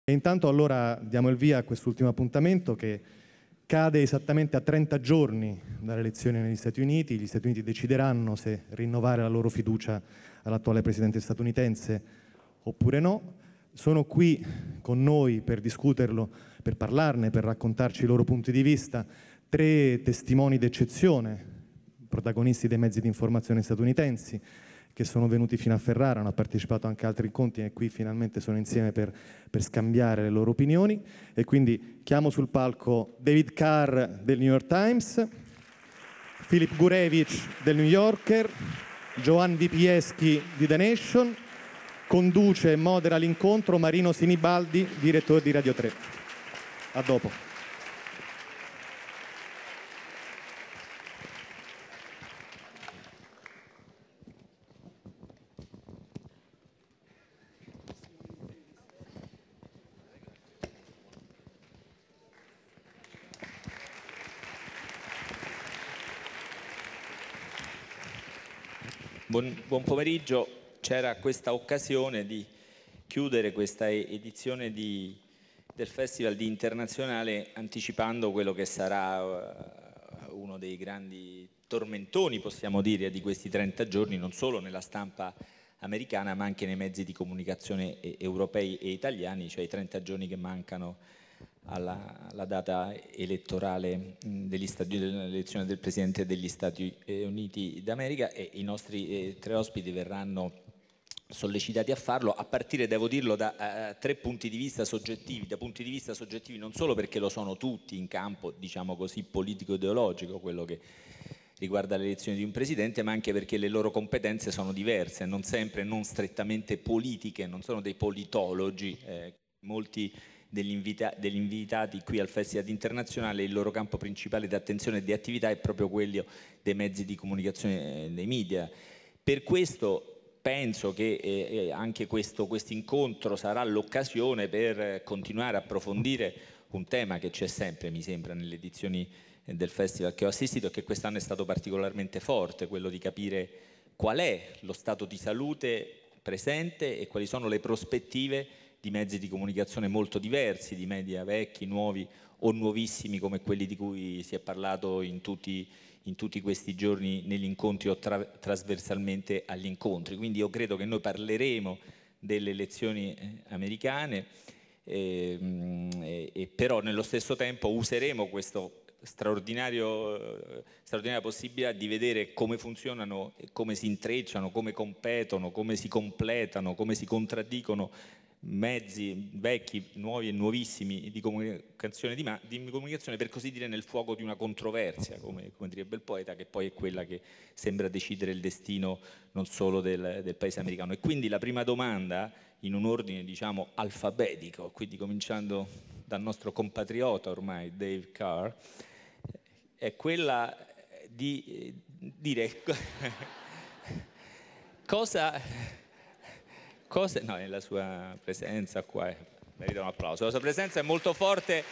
E intanto allora diamo il via a quest'ultimo appuntamento che cade esattamente a 30 giorni dalle elezioni negli Stati Uniti. Gli Stati Uniti decideranno se rinnovare la loro fiducia all'attuale presidente statunitense oppure no. Sono qui con noi per discuterlo, per parlarne, per raccontarci i loro punti di vista, 3 testimoni d'eccezione, protagonisti dei mezzi di informazione statunitensi, che sono venuti fino a Ferrara, hanno partecipato anche a altri incontri e qui finalmente sono insieme per scambiare le loro opinioni. E quindi chiamo sul palco David Carr del New York Times, Filip Gurevich del New Yorker, Joanne Wipiewski di The Nation, conduce e modera l'incontro Marino Sinibaldi, direttore di Radio 3. A dopo. Buon pomeriggio. C'era questa occasione di chiudere questa edizione del Festival di Internazionale anticipando quello che sarà uno dei grandi tormentoni, possiamo dire, di questi 30 giorni, non solo nella stampa americana ma anche nei mezzi di comunicazione europei e italiani, cioè i 30 giorni che mancano alla data elettorale dell'elezione del Presidente degli Stati Uniti d'America, e i nostri 3 ospiti verranno sollecitati a farlo a partire, devo dirlo, da 3 punti di vista soggettivi, da punti di vista soggettivi non solo perché lo sono tutti in campo, diciamo così, politico-ideologico, quello che riguarda l'elezione di un presidente, ma anche perché le loro competenze sono diverse, non sempre, non strettamente politiche, non sono dei politologi, molti degli invitati qui al Festival Internazionale, il loro campo principale di attenzione e di attività è proprio quello dei mezzi di comunicazione, dei media. Per questo penso che anche questo incontro sarà l'occasione per continuare a approfondire un tema che c'è sempre, mi sembra, nelle edizioni del Festival che ho assistito, e che quest'anno è stato particolarmente forte, quello di capire qual è lo stato di salute presente e quali sono le prospettive di mezzi di comunicazione molto diversi, di media vecchi, nuovi o nuovissimi come quelli di cui si è parlato in tutti questi giorni negli incontri o trasversalmente agli incontri. Quindi io credo che noi parleremo delle elezioni americane, però nello stesso tempo useremo questo straordinaria possibilità di vedere come funzionano, come si intrecciano, come competono, come si completano, come si contraddicono mezzi vecchi, nuovi e nuovissimi di comunicazione, per così dire, nel fuoco di una controversia, come direbbe il poeta, che poi è quella che sembra decidere il destino non solo del paese americano. E quindi la prima domanda, in un ordine diciamo alfabetico, quindi cominciando dal nostro compatriota ormai Dave Carr, è quella di dire no, la sua presenza qua merita un applauso. La sua presenza è molto forte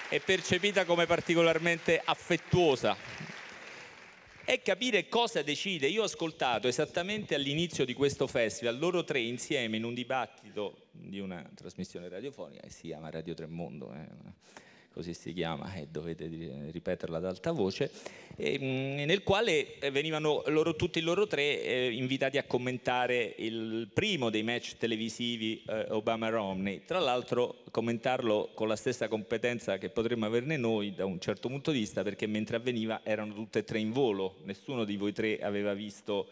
e percepita come particolarmente affettuosa. E capire cosa decide. Io ho ascoltato esattamente all'inizio di questo festival loro 3 insieme in un dibattito di una trasmissione radiofonica che si chiama Radio Tremondo, così si chiama e dovete ripeterla ad alta voce, nel quale venivano tutti loro 3 invitati a commentare il primo dei match televisivi Obama-Romney, tra l'altro commentarlo con la stessa competenza che potremmo averne noi da un certo punto di vista, perché mentre avveniva erano tutte e 3 in volo, nessuno di voi 3 aveva visto,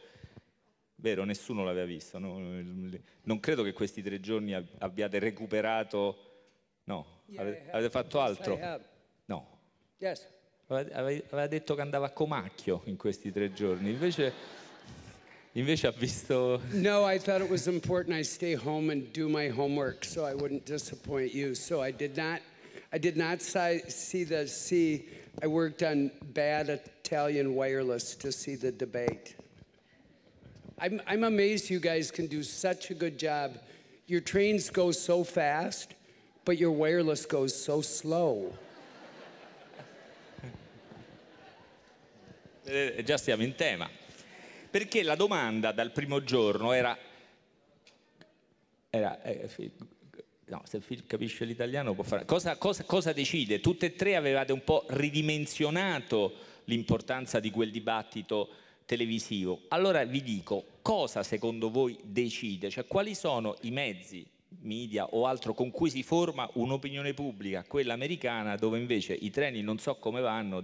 vero? Nessuno l'aveva visto, no? Non credo che questi 3 giorni abbiate recuperato. No, avete fatto altro? No. Yes. Aveva detto che andava a Comacchio in questi 3 giorni, invece ha visto... No, I thought it was important I stay home and do my homework so I wouldn't disappoint you. So I did not I worked on bad Italian wireless to see the debate. I'm amazed you guys can do such a good job. Your trains go so fast, but your wireless goes so slow. Già stiamo in tema, perché la domanda dal primo giorno era No, se Philip capisce l'italiano può fare... Cosa decide? Tutte e tre avevate un po' ridimensionato l'importanza di quel dibattito televisivo. Allora vi dico, cosa secondo voi decide? Cioè, quali sono i mezzi, media o altro, con cui si forma un'opinione pubblica, quella americana, dove invece i treni non so come vanno,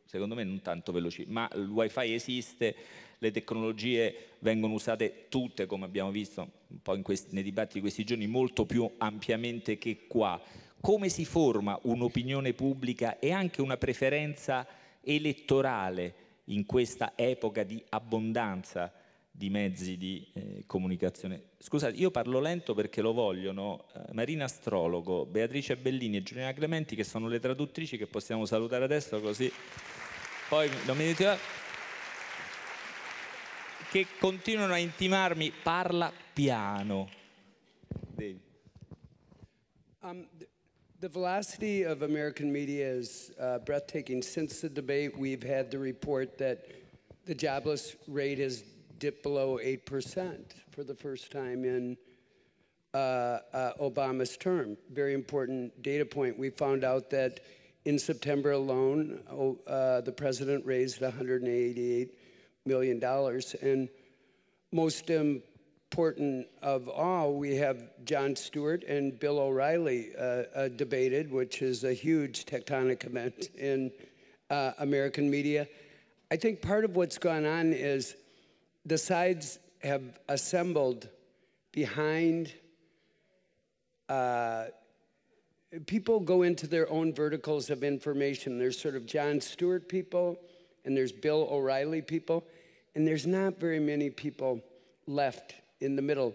secondo me non tanto veloci, ma il wifi esiste, le tecnologie vengono usate tutte, come abbiamo visto un po' nei dibattiti di questi giorni, molto più ampiamente che qua. Come si forma un'opinione pubblica e anche una preferenza elettorale in questa epoca di abbondanza di mezzi di comunicazione? Scusate, io parlo lento perché lo vogliono Marina Astrologo, Beatrice Bellini e Giuliana Clementi, che sono le traduttrici, che possiamo salutare adesso, così poi non mi dite, che continuano a intimarmi, parla piano. The velocity of American media is breathtaking. Since the debate, we've had the report that the jobless rate has dipped below 8% for the first time in Obama's term. Very important data point. We found out that in September alone, the president raised $188 million. And most important of all, we have Jon Stewart and Bill O'Reilly debated, which is a huge tectonic event in American media. I think part of what's gone on is the sides have assembled behind people go into their own verticals of information. There's sort of Jon Stewart people, and there's Bill O'Reilly people, and there's not very many people left in the middle.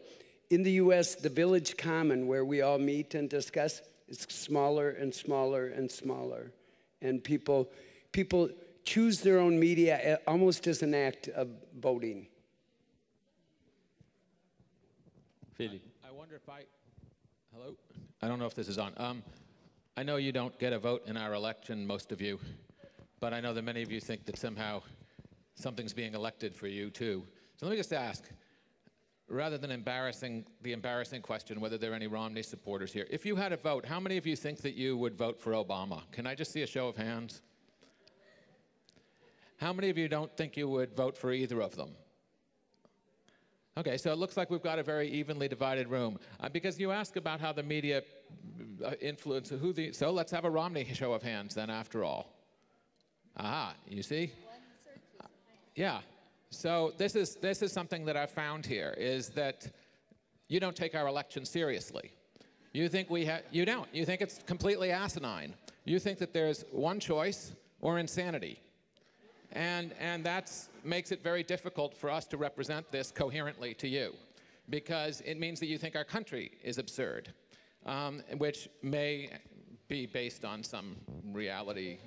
In the US, the Village Common, where we all meet and discuss, is smaller and smaller and smaller. And people choose their own media almost as an act of voting. Philip. I wonder if hello? I don't know if this is on. I know you don't get a vote in our election, most of you, but I know that many of you think that somehow something's being elected for you too. So let me just ask, rather than the embarrassing question whether there are any Romney supporters here, if you had a vote, how many of you think that you would vote for Obama? Can I just see a show of hands? How many of you don't think you would vote for either of them? Okay, so it looks like we've got a very evenly divided room. Because you ask about how the media influence so let's have a Romney show of hands then, after all. Aha, you see? Yeah, so this is something that I've found here, is that you don't take our election seriously. You think you don't. You think it's completely asinine. You think that there's one choice or insanity. And that makes it very difficult for us to represent this coherently to you, because it means that you think our country is absurd, which may be based on some reality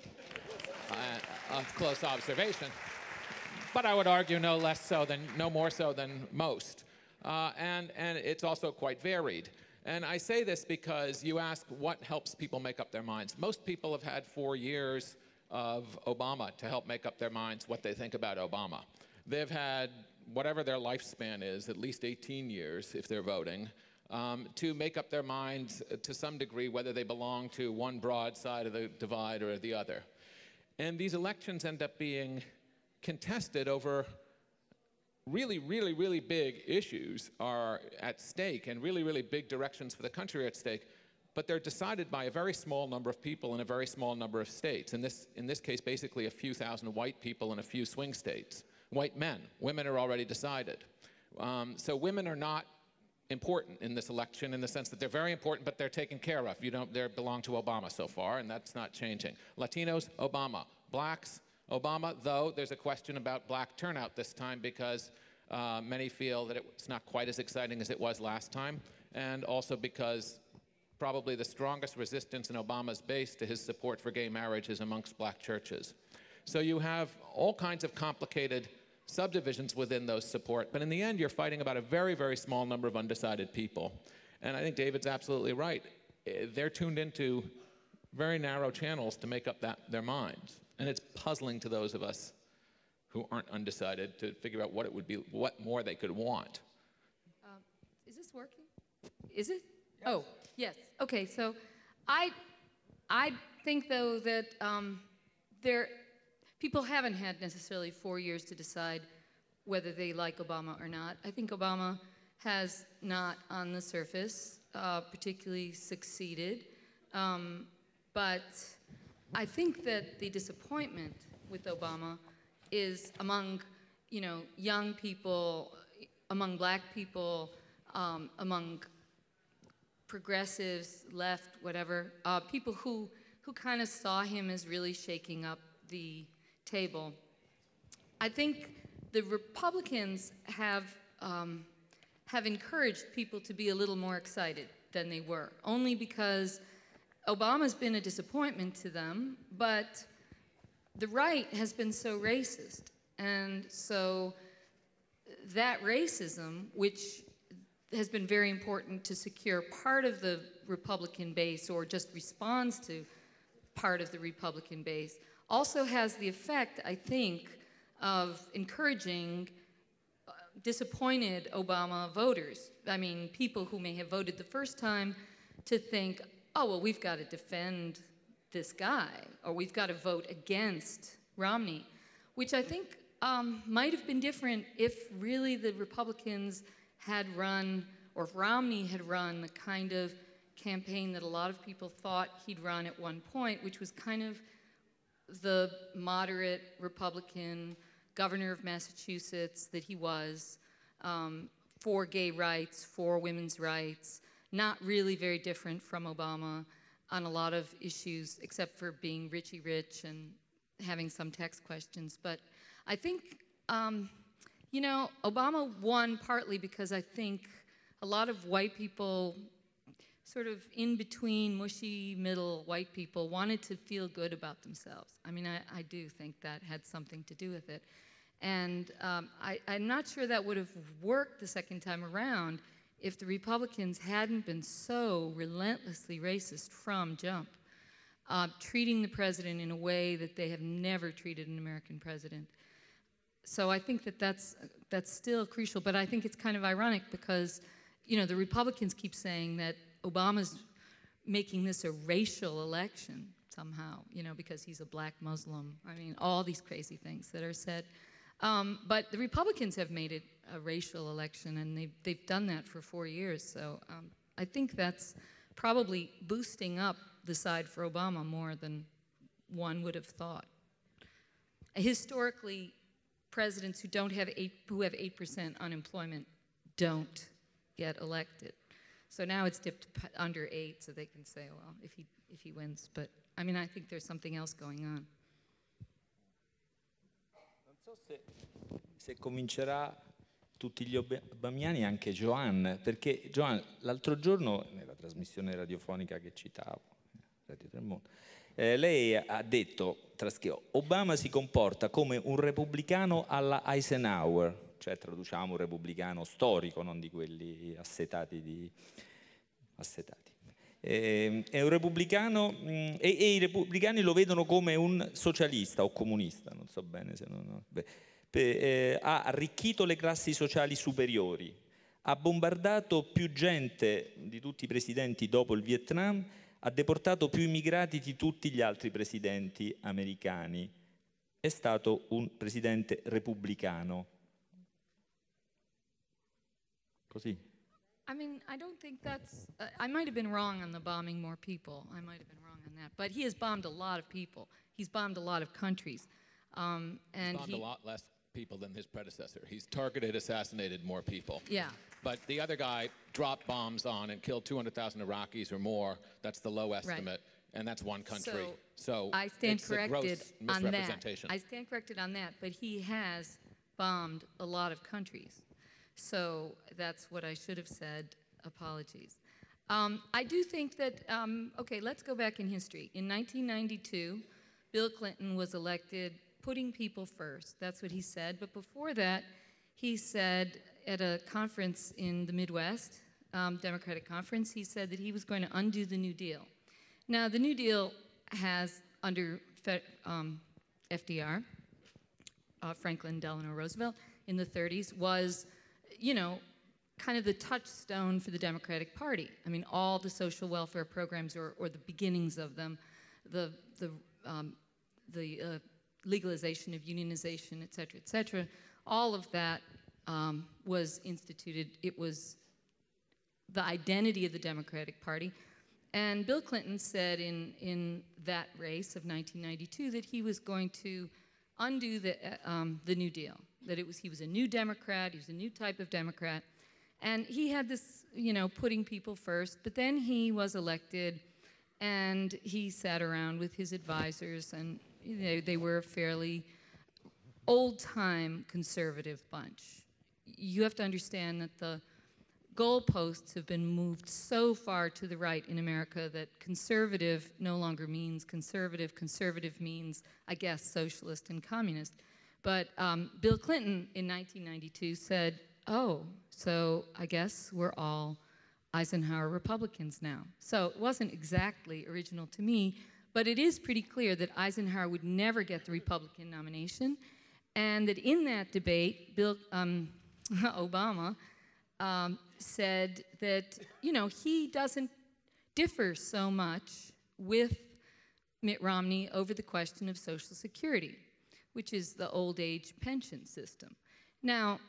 of close observation. But I would argue no more so than most. And it's also quite varied. And I say this because you ask what helps people make up their minds. Most people have had 4 years of Obama to help make up their minds what they think about Obama. They've had, whatever their lifespan is, at least 18 years if they're voting, to make up their minds to some degree whether they belong to one broad side of the divide or the other. And these elections end up being contested over really, really, really big issues are at stake, and really, really big directions for the country are at stake. But they're decided by a very small number of people in a very small number of states. In this case, basically a few thousand white people in a few swing states. White men. Women are already decided. So women are not important in this election in the sense that they're very important, but they're taken care of. They belong to Obama so far, and that's not changing. Latinos, Obama. Blacks, Obama, though there's a question about black turnout this time because many feel that it's not quite as exciting as it was last time, and also because probably the strongest resistance in Obama's base to his support for gay marriage is amongst black churches. So you have all kinds of complicated subdivisions within those support, but in the end you're fighting about a very, very small number of undecided people. And I think David's absolutely right. They're tuned into very narrow channels to make up their minds. And it's puzzling to those of us who aren't undecided to figure out what it would be, what more they could want. Is this working? Is it? Oh, yes. Okay, so I think, though, that people haven't had necessarily 4 years to decide whether they like Obama or not. I think Obama has not, on the surface, particularly succeeded. But I think that the disappointment with Obama is among, young people, among black people, among progressives, left, whatever, people who kind of saw him as really shaking up the table. I think the Republicans have encouraged people to be a little more excited than they were, only because Obama's been a disappointment to them, but the right has been so racist. And so that racism, which has been very important to secure part of the Republican base or just responds to part of the Republican base, also has the effect, I think, of encouraging disappointed Obama voters. I mean, people who may have voted the first time to think, oh, well, we've got to defend this guy, or we've got to vote against Romney, which I think might have been different if really the Republicans had run, or if Romney had run the kind of campaign that a lot of people thought he'd run at one point, which was kind of the moderate Republican governor of Massachusetts that he was, for gay rights, for women's rights, not really very different from Obama on a lot of issues, except for being Richie Rich and having some tax questions. But I think, Obama won partly because I think a lot of white people, sort of in between, mushy middle white people, wanted to feel good about themselves. I mean, I do think that had something to do with it. And I'm not sure that would have worked the second time around if the Republicans hadn't been so relentlessly racist from jump, treating the president in a way that they have never treated an American president. So I think that that's still crucial, but I think it's kind of ironic because, the Republicans keep saying that Obama's making this a racial election somehow, because he's a black Muslim. I mean, all these crazy things that are said. But the Republicans have made it a racial election, and they've done that for 4 years. So I think that's probably boosting up the side for Obama more than one would have thought. Historically, presidents who have 8% unemployment don't get elected. So now it's dipped under 8, so they can say, well, if he wins. But I mean, I think there's something else going on. Non so se convincerà tutti gli obamiani anche Joan, perché Joan l'altro giorno nella trasmissione radiofonica che citavo, Radio Tremondo, lei ha detto, Obama si comporta come un repubblicano alla Eisenhower, cioè traduciamo un repubblicano storico, non di quelli assetati. È un repubblicano e i repubblicani lo vedono come un socialista o comunista, non so bene se non... ha arricchito le classi sociali superiori, ha bombardato più gente di tutti i presidenti dopo il Vietnam, ha deportato più immigrati di tutti gli altri presidenti americani. È stato un presidente repubblicano. Così. I mean, I don't think that's, I might have been wrong on the bombing more people. I might have been wrong on that. But he has bombed a lot of people. He's bombed a lot of countries. And he's bombed a lot less people than his predecessor. He's targeted, assassinated more people. Yeah. But the other guy dropped bombs on and killed 200,000 Iraqis or more. That's the low estimate. Right. And that's one country. So I stand it's corrected a gross misrepresentation. I stand corrected on that, but he has bombed a lot of countries. So that's what I should have said. Apologies. I do think that, okay, let's go back in history. In 1992, Bill Clinton was elected putting people first. That's what he said. But before that, he said at a conference in the Midwest, Democratic conference, he said that he was going to undo the New Deal. Now, the New Deal has, under FDR, Franklin Delano Roosevelt, in the 30s, was, kind of the touchstone for the Democratic Party. I mean, all the social welfare programs, or the beginnings of them, the legalization of unionization, et cetera, all of that was instituted. It was the identity of the Democratic Party. And Bill Clinton said in that race of 1992 that he was going to undo the New Deal, that he was a new Democrat, he was a new type of Democrat. And he had this, putting people first, but then he was elected and he sat around with his advisors, and they were a fairly old-time conservative bunch. You have to understand that the goalposts have been moved so far to the right in America that conservative no longer means conservative. Conservative means, I guess, socialist and communist. But Bill Clinton in 1992 said, oh, so I guess we're all Eisenhower Republicans now. So it wasn't exactly original to me, but it is pretty clear that Eisenhower would never get the Republican nomination, and that in that debate, Obama said that, he doesn't differ so much with Mitt Romney over the question of Social Security, which is the old age pension system. Now,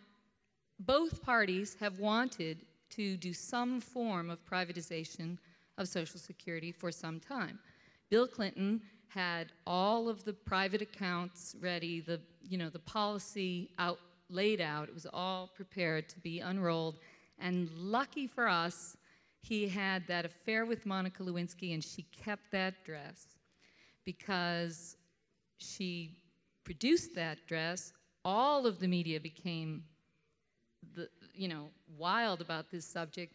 both parties have wanted to do some form of privatization of Social Security for some time. Bill Clinton had all of the private accounts ready, the policy laid out. It was all prepared to be unrolled. And lucky for us, he had that affair with Monica Lewinsky, and she kept that dress because she produced that dress. All of the media became wild about this subject.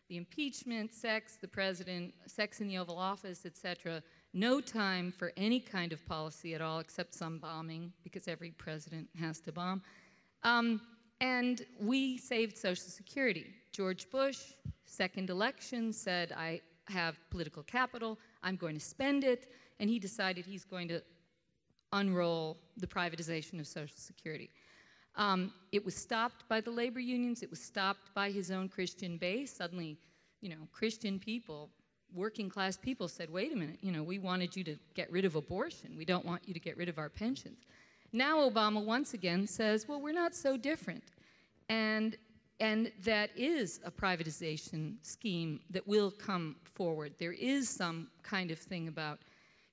The impeachment, sex, the president, sex in the Oval Office, etc. No time for any kind of policy at all, except some bombing, because every president has to bomb. And we saved Social Security. George Bush, second election, said, I have political capital, I'm going to spend it, and he decided he's going to unroll the privatization of Social Security. It was stopped by the labor unions, it was stopped by his own Christian base. Suddenly, Christian people, working class people said, wait a minute, we wanted you to get rid of abortion, we don't want you to get rid of our pensions. Now Obama once again says, well, we're not so different. And that is a privatization scheme that will come forward. There is some kind of thing about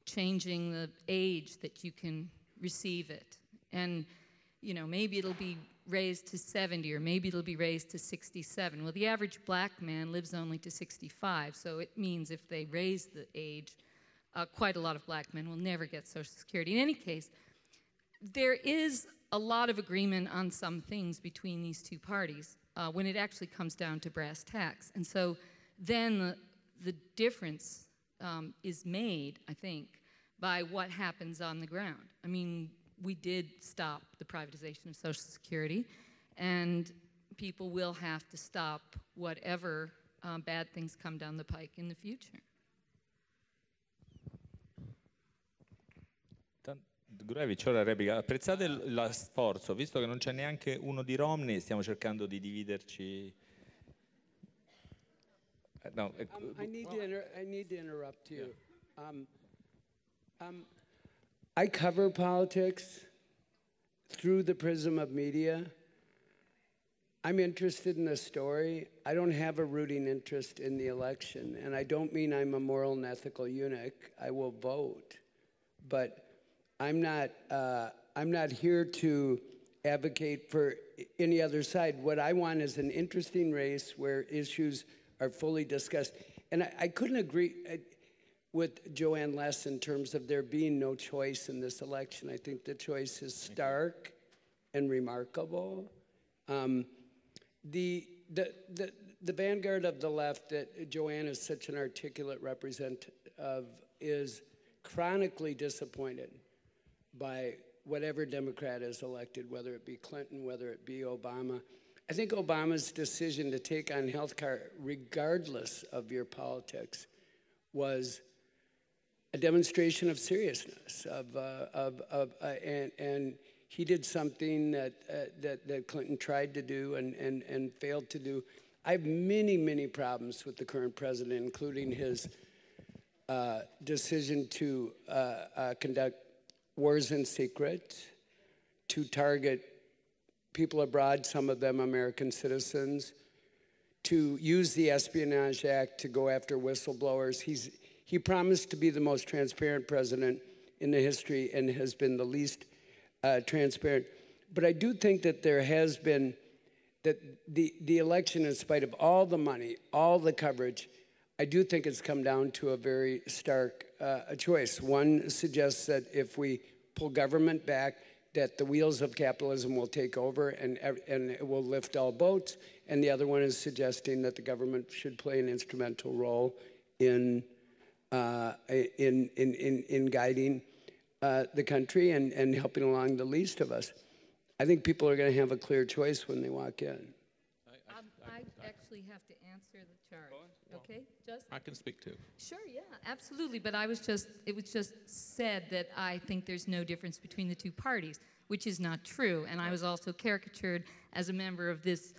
changing the age that you can receive it. And, maybe it'll be raised to 70, or maybe it'll be raised to 67. Well, the average black man lives only to 65, so it means if they raise the age, quite a lot of black men will never get Social Security. In any case, there is a lot of agreement on some things between these two parties when it actually comes down to brass tacks. And so then the difference is made, I think, by what happens on the ground. I mean, we did stop the privatization of Social Security, and people will have to stop whatever bad things come down the pike in the future. Gurevich, ora replica. Apprezzate lo sforzo, visto che non c'è neanche uno di Romney, stiamo cercando di dividerci. No. I need to interrupt you. I cover politics through the prism of media. I'm interested in the story. I don't have a rooting interest in the election, and I don't mean I'm a moral and ethical eunuch. I will vote, but I'm not here to advocate for any other side. What I want is an interesting race where issues are fully discussed. And I couldn't agree with Joanne less in terms of there being no choice in this election. I think the choice is stark and remarkable. The vanguard of the left that Joanne is such an articulate representative of is chronically disappointed by whatever Democrat is elected, whether it be Clinton, whether it be Obama. I think Obama's decision to take on health care, regardless of your politics, was a demonstration of seriousness, and he did something that Clinton tried to do and failed to do. I have many, many problems with the current president, including his decision to conduct wars in secret, to target people abroad, some of them American citizens, to use the Espionage Act to go after whistleblowers. He promised to be the most transparent president in the history and has been the least transparent. But I do think that there has been, that the election, in spite of all the money, all the coverage, I do think it's come down to a very stark choice. One suggests that if we pull government back, that the wheels of capitalism will take over and it will lift all boats. And the other one is suggesting that the government should play an instrumental role in guiding the country and helping along the least of us. I think people are going to have a clear choice when they walk in. I actually have to answer the charge. Okay, just I can speak too. sure, yeah, absolutely. But it was just said that I think there's no difference between the two parties, which is not true. And I was also caricatured as a member of this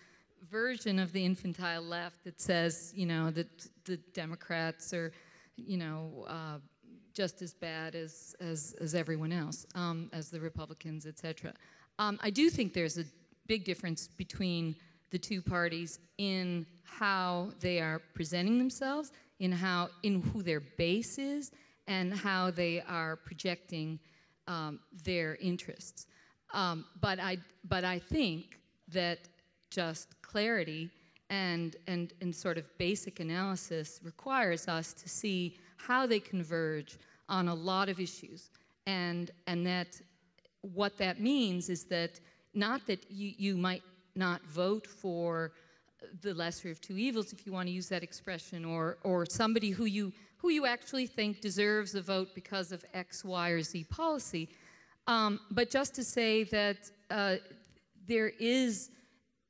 version of the infantile left that says, you know, that the Democrats are, you know, just as bad as everyone else, as the Republicans, etc. I do think there's a big difference between the two parties in how they are presenting themselves, in who their base is, and how they are projecting their interests. But I think that just clarity and sort of basic analysis requires us to see how they converge on a lot of issues, and that what that means is that not that you might not vote for the lesser of two evils, if you want to use that expression, or somebody who you actually think deserves a vote because of X, Y, or Z policy, but just to say that there is,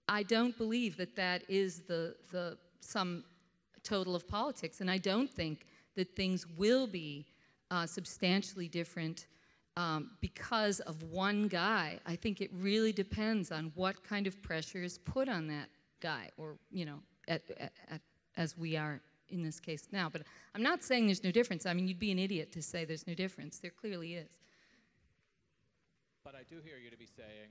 I don't believe that is the sum total of politics, and I don't think that things will be substantially different because of one guy. I think it really depends on what kind of pressure is put on that guy, or, you know, as we are in this case now. But I'm not saying there's no difference. I mean, you'd be an idiot to say there's no difference. There clearly is. But I do hear you to be saying,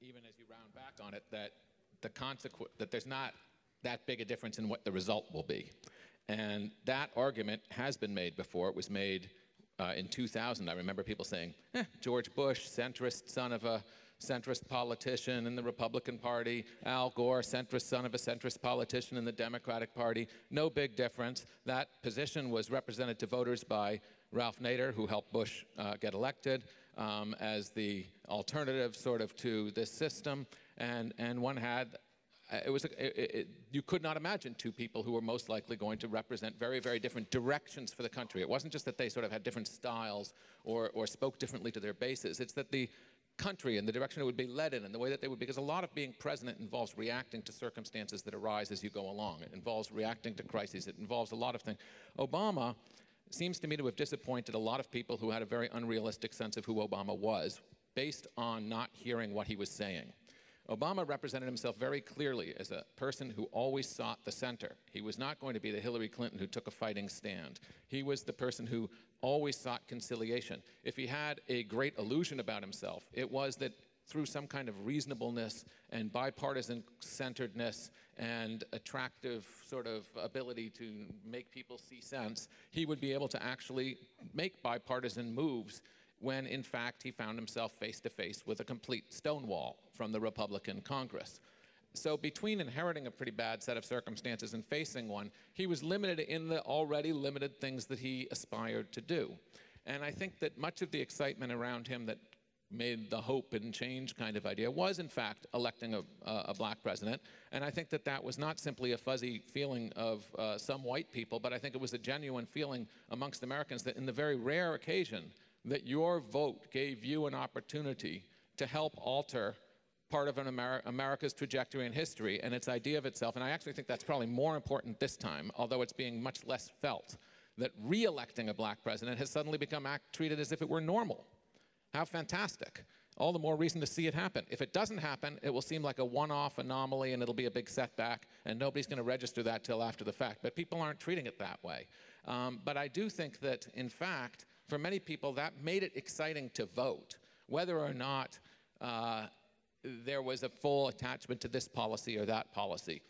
even as you round back on it, that that there's not that big a difference in what the result will be. And that argument has been made before. It was made in 2000. I remember people saying, George Bush, centrist son of a centrist politician in the Republican Party, Al Gore, centrist son of a centrist politician in the Democratic Party. No big difference. That position was represented to voters by Ralph Nader, who helped Bush get elected as the alternative sort of to this system. And one had, you could not imagine two people who were most likely going to represent very, very different directions for the country. It wasn't just that they sort of had different styles or spoke differently to their bases. It's that the country and the direction it would be led in and the way that they would, because a lot of being president involves reacting to circumstances that arise as you go along. It involves reacting to crises. It involves a lot of things. Obama seems to me to have disappointed a lot of people who had a very unrealistic sense of who Obama was based on not hearing what he was saying. Obama represented himself very clearly as a person who always sought the center. He was not going to be the Hillary Clinton who took a fighting stand. He was the person who always sought conciliation. If he had a great illusion about himself, it was that through some kind of reasonableness and bipartisan centeredness and attractive sort of ability to make people see sense, he would be able to actually make bipartisan moves when, in fact, he found himself face-to-face with a complete stonewall from the Republican Congress. So between inheriting a pretty bad set of circumstances and facing one, he was limited in the already limited things that he aspired to do. And I think that much of the excitement around him that made the hope and change kind of idea was, in fact, electing a black president. And I think that that was not simply a fuzzy feeling of some white people, but I think it was a genuine feeling amongst Americans that in the very rare occasion that your vote gave you an opportunity to help alter part of America's trajectory in history and its idea of itself. And I actually think that's probably more important this time, although it's being much less felt, that re-electing a black president has suddenly become treated as if it were normal. How fantastic. all the more reason to see it happen. If it doesn't happen, it will seem like a one-off anomaly and it'll be a big setback, and nobody's going to register that till after the fact. But people aren't treating it that way. But I do think that, in fact, for many people, that made it exciting to vote, whether or not there was a full attachment to this policy or that policy.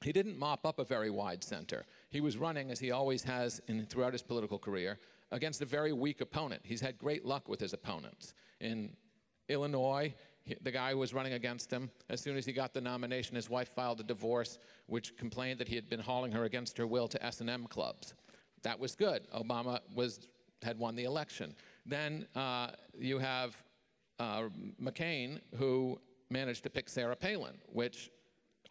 He didn't mop up a very wide center. He was running, as he always has throughout his political career, against a very weak opponent. He's had great luck with his opponents. In Illinois, the guy who was running against him, as soon as he got the nomination, his wife filed a divorce, which complained that he had been hauling her against her will to S&M clubs. That was good. Obama had won the election. Then you have McCain, who managed to pick Sarah Palin, which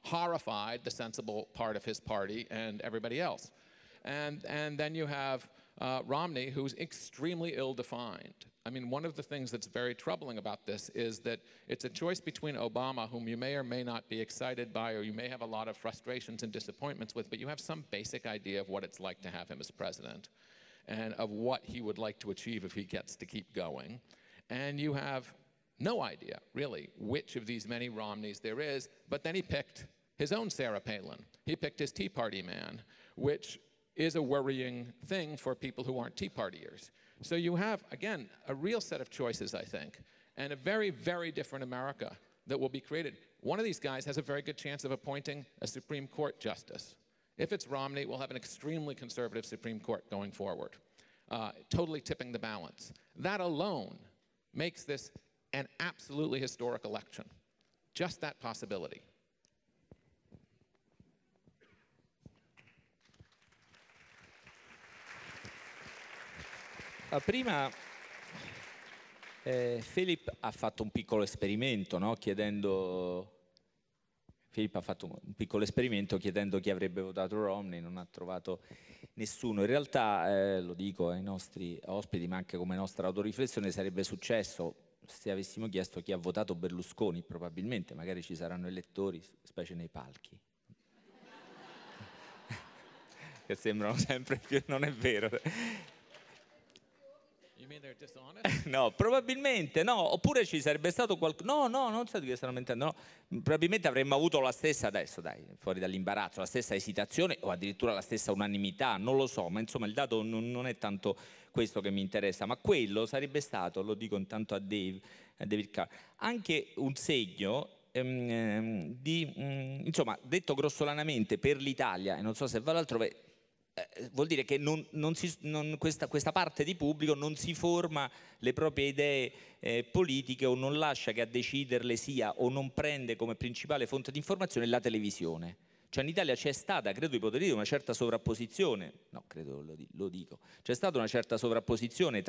horrified the sensible part of his party and everybody else. And then you have Romney, who's extremely ill-defined. I mean, one of the things that's very troubling about this is that it's a choice between Obama, whom you may or may not be excited by, or you may have a lot of frustrations and disappointments with, but you have some basic idea of what it's like to have him as president and of what he would like to achieve if he gets to keep going. And you have no idea, really, which of these many Romneys there is, but then he picked his own Sarah Palin. He picked his Tea Party man, which is a worrying thing for people who aren't Tea Partiers. So you have, again, a real set of choices, I think, and a very, very different America that will be created. One of these guys has a very good chance of appointing a Supreme Court justice. If it's Romney, we'll have an extremely conservative Supreme Court going forward, totally tipping the balance. That alone makes this an absolutely historic election. Just that possibility. Prima Philip ha fatto un piccolo esperimento, no? Philip ha fatto un piccolo esperimento chiedendo chi avrebbe votato Romney, non ha trovato nessuno. In realtà, lo dico ai nostri ospiti, ma anche come nostra autoriflessione, sarebbe successo se avessimo chiesto chi ha votato Berlusconi, probabilmente, magari ci saranno elettori, specie nei palchi. Che sembrano sempre più, non è vero. No, probabilmente no, oppure ci sarebbe stato qualcuno. No, non so di che stanno mentendo. No. Probabilmente avremmo avuto la stessa, adesso dai, fuori dall'imbarazzo, la stessa esitazione o addirittura la stessa unanimità, non lo so, ma insomma il dato non è tanto questo che mi interessa, ma quello sarebbe stato, lo dico intanto a David Carr, anche un segno insomma, detto grossolanamente per l'Italia, e non so se vale altrove, vuol dire che questa parte di pubblico non si forma le proprie idee politiche o non lascia che a deciderle sia o non prende come principale fonte di informazione la televisione. Cioè in Italia c'è stata, credo di poter dire, una certa sovrapposizione, no, credo lo dico, c'è stata una certa sovrapposizione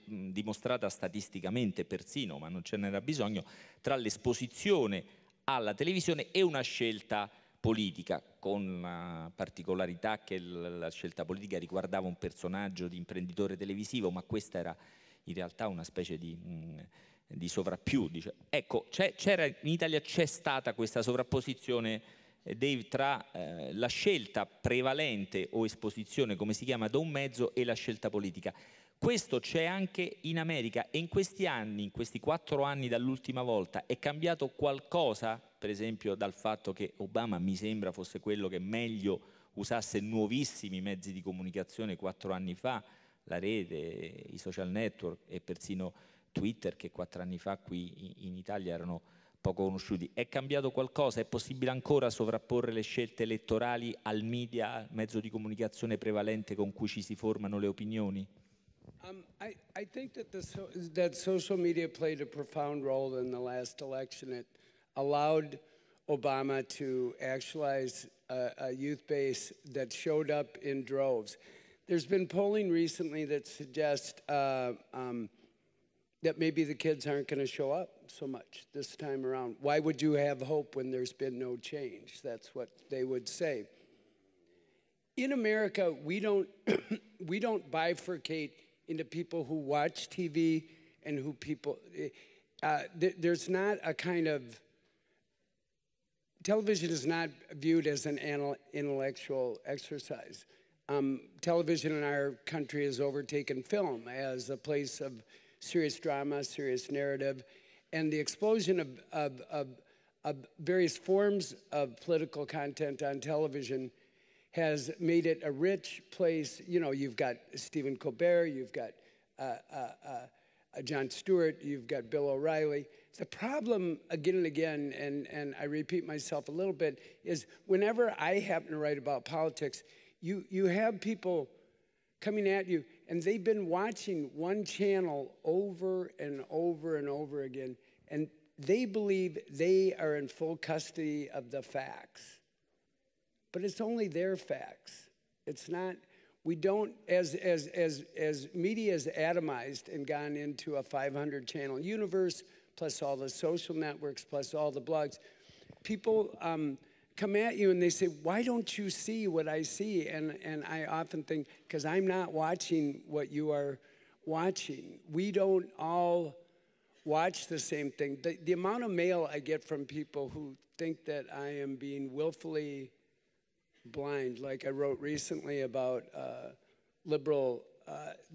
dimostrata statisticamente persino, ma non ce n'era bisogno, tra l'esposizione alla televisione e una scelta politica, con la particolarità che la scelta politica riguardava un personaggio di imprenditore televisivo, ma questa era in realtà una specie di sovrappiù. Ecco, in Italia c'è stata questa sovrapposizione, Dave, tra la scelta prevalente o esposizione, come si chiama, da un mezzo e la scelta politica. Questo c'è anche in America e in questi anni, in questi 4 anni dall'ultima volta, è cambiato qualcosa, per esempio dal fatto che Obama mi sembra fosse quello che meglio usasse nuovissimi mezzi di comunicazione 4 anni fa, la rete, i social network e persino Twitter, che 4 anni fa qui in Italia erano poco conosciuti. È cambiato qualcosa? È possibile ancora sovrapporre le scelte elettorali al media, al mezzo di comunicazione prevalente con cui ci si formano le opinioni? I think that social media played a profound role in the last election. It allowed Obama to actualize a youth base that showed up in droves. There's been polling recently that suggests that maybe the kids aren't going to show up so much this time around. Why would you have hope when there's been no change? That's what they would say. In America, we don't bifurcate into people who watch TV and who there's not a kind of, television is not viewed as an intellectual exercise. Television in our country has overtaken film as a place of serious drama, serious narrative, and the explosion of various forms of political content on television has made it a rich place. You know, you've got Stephen Colbert, you've got Jon Stewart, you've got Bill O'Reilly. The problem, again and again, and I repeat myself a little bit, is whenever I happen to write about politics, you have people coming at you, and they've been watching one channel over and over and over again, and they believe they are in full custody of the facts. But it's only their facts. It's not, we don't, as media is atomized and gone into a 500-channel universe, plus all the social networks, plus all the blogs, people come at you and they say, why don't you see what I see? And I often think, because I'm not watching what you are watching. We don't all watch the same thing. The amount of mail I get from people who think that I am being willfully blind, like I wrote recently about liberal,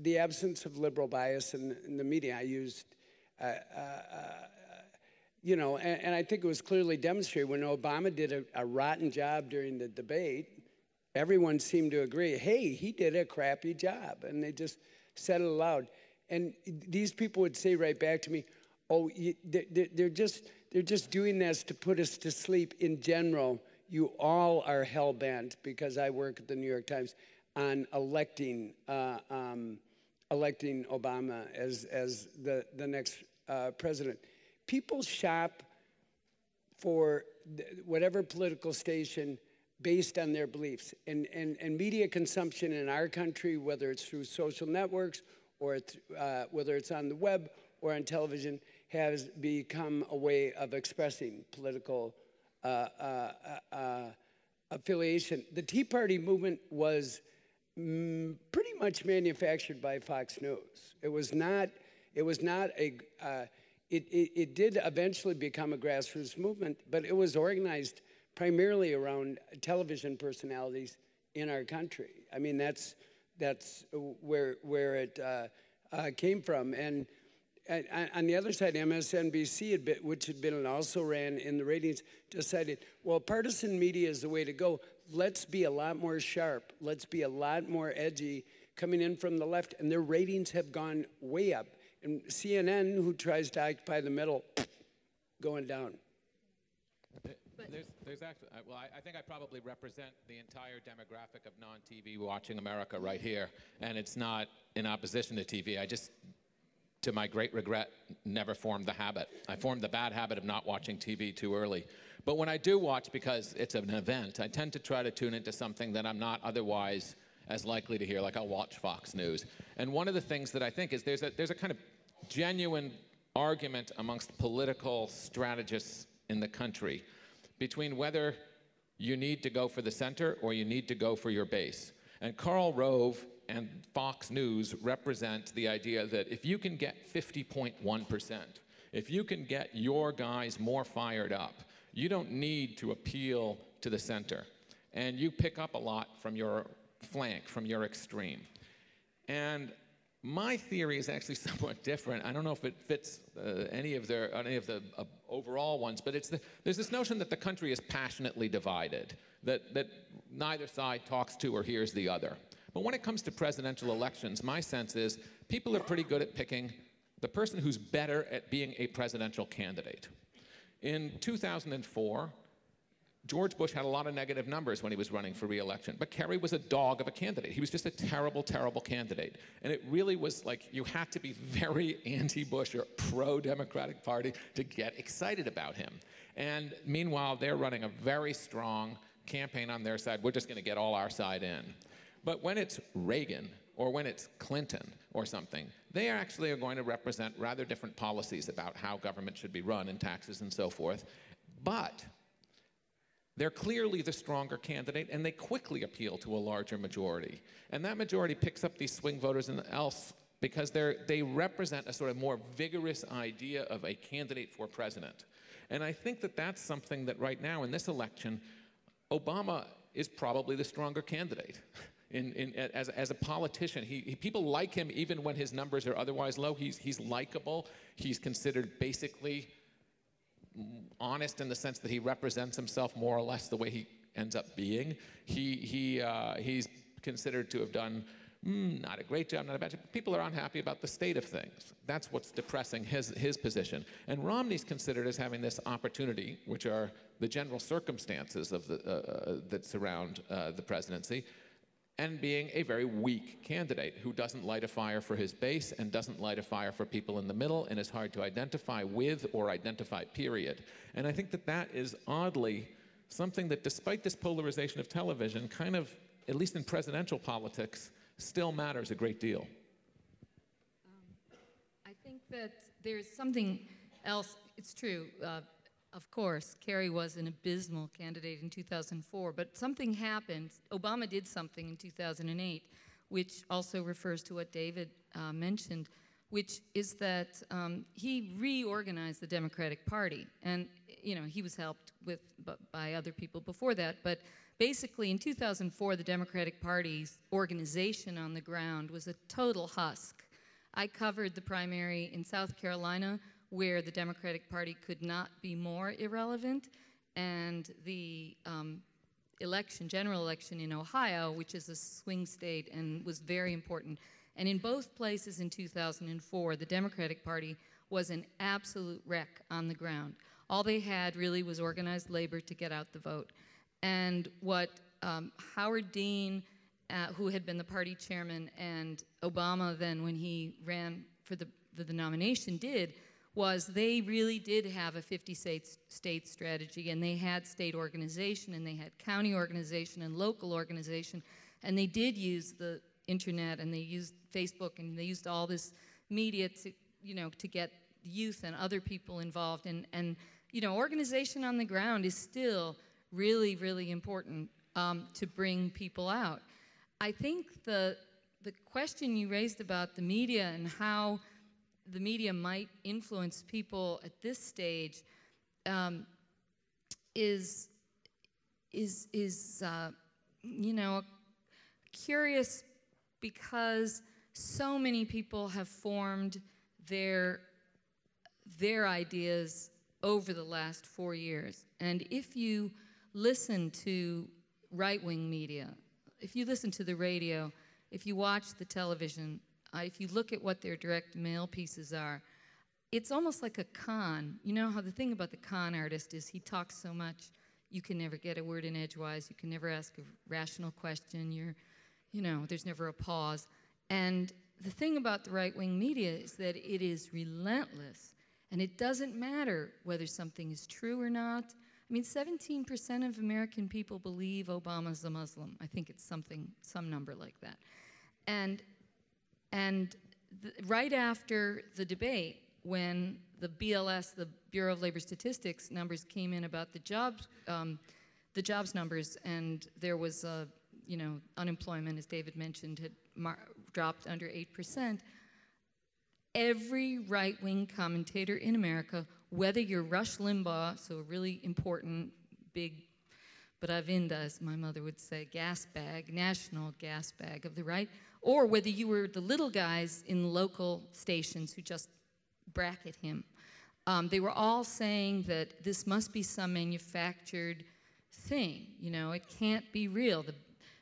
the absence of liberal bias in the media. I used, you know, and I think it was clearly demonstrated when Obama did a rotten job during the debate. Everyone seemed to agree, hey, he did a crappy job, and they just said it aloud. And these people would say right back to me, oh, they're just doing this to put us to sleep. In general, you all are hell-bent, because I work at the New York Times, on electing Obama as the next president. People shop for whatever political station based on their beliefs. And media consumption in our country, whether it's through social networks or whether it's on the web or on television, has become a way of expressing political affiliation. The Tea Party movement was pretty much manufactured by Fox News. It was not a, it did eventually become a grassroots movement, but it was organized primarily around television personalities in our country. I mean, that's where it came from. And on the other side, MSNBC, which had been and also ran in the ratings, decided, well, partisan media is the way to go. Let's be a lot more sharp. Let's be a lot more edgy coming in from the left. And their ratings have gone way up. And CNN, who tries to occupy the middle, going down. There's actually, well, I think I probably represent the entire demographic of non-TV watching America right here. And it's not in opposition to TV. I just, to my great regret, never formed the habit. I formed the bad habit of not watching TV too early. But when I do watch, because it's an event, I tend to try to tune into something that I'm not otherwise as likely to hear, like I'll watch Fox News. And one of the things that I think is there's a kind of genuine argument amongst political strategists in the country between whether you need to go for the center or you need to go for your base. And Karl Rove and Fox News represent the idea that if you can get 50.1%, if you can get your guys more fired up, you don't need to appeal to the center. And you pick up a lot from your flank, from your extreme. And my theory is actually somewhat different. I don't know if it fits any of the overall ones, but there's this notion that the country is passionately divided, that neither side talks to or hears the other. But when it comes to presidential elections, my sense is people are pretty good at picking the person who's better at being a presidential candidate. In 2004, George Bush had a lot of negative numbers when he was running for re-election, but Kerry was a dog of a candidate. He was just a terrible, terrible candidate. And it really was like you had to be very anti-Bush or pro-Democratic Party to get excited about him. And meanwhile, they're running a very strong campaign on their side. We're just going to get all our side in. But when it's Reagan or when it's Clinton or something, they actually are going to represent rather different policies about how government should be run and taxes and so forth. But they're clearly the stronger candidate, and they quickly appeal to a larger majority. And that majority picks up these swing voters and else because they represent a sort of more vigorous idea of a candidate for president. And I think that that's something that right now in this election, Obama is probably the stronger candidate. as a politician. People like him even when his numbers are otherwise low. He's likable. He's considered basically honest in the sense that he represents himself more or less the way he ends up being. He's considered to have done not a great job, not a bad job. People are unhappy about the state of things. That's what's depressing his position. And Romney's considered as having this opportunity, which are the general circumstances of that surround the presidency, and being a very weak candidate who doesn't light a fire for his base and doesn't light a fire for people in the middle and is hard to identify with or identify, period. And I think that is oddly something that, despite this polarization of television, kind of, at least in presidential politics, still matters a great deal. I think that there's something else. It's true. Of course, Kerry was an abysmal candidate in 2004, but something happened. Obama did something in 2008, which also refers to what David mentioned, which is that he reorganized the Democratic Party. And, you know, he was helped by other people before that, but basically in 2004, the Democratic Party's organization on the ground was a total husk. I covered the primary in South Carolina, where the Democratic Party could not be more irrelevant, and the general election in Ohio, which is a swing state and was very important. And in both places in 2004, the Democratic Party was an absolute wreck on the ground. All they had really was organized labor to get out the vote. And what Howard Dean, who had been the party chairman, and Obama then, when he ran for the nomination, did was they really did have a 50-state strategy, and they had state organization, and they had county organization and local organization, and they did use the internet, and they used Facebook, and they used all this media to, you know, to get youth and other people involved, and you know, organization on the ground is still really, really important to bring people out. I think the question you raised about the media and how the media might influence people at this stage is you know, curious, because so many people have formed their ideas over the last 4 years. And if you listen to right-wing media, if you listen to the radio, if you watch the television, if you look at what their direct mail pieces are, it's almost like a con. You know how the thing about the con artist is he talks so much, you can never get a word in edgewise, you can never ask a rational question, you know, there's never a pause. And the thing about the right-wing media is that it is relentless, and it doesn't matter whether something is true or not. I mean, 17% of American people believe Obama's a Muslim. I think it's some number like that. And right after the debate, when the BLS, the Bureau of Labor Statistics, numbers came in about the jobs numbers, and there was, you know, unemployment, as David mentioned, had dropped under 8%. Every right-wing commentator in America, whether you're Rush Limbaugh, so a really important, big, bravinda, as my mother would say, gas bag, national gas bag of the right, or whether you were the little guys in local stations who just bracket him. They were all saying that this must be some manufactured thing. You know, it can't be real.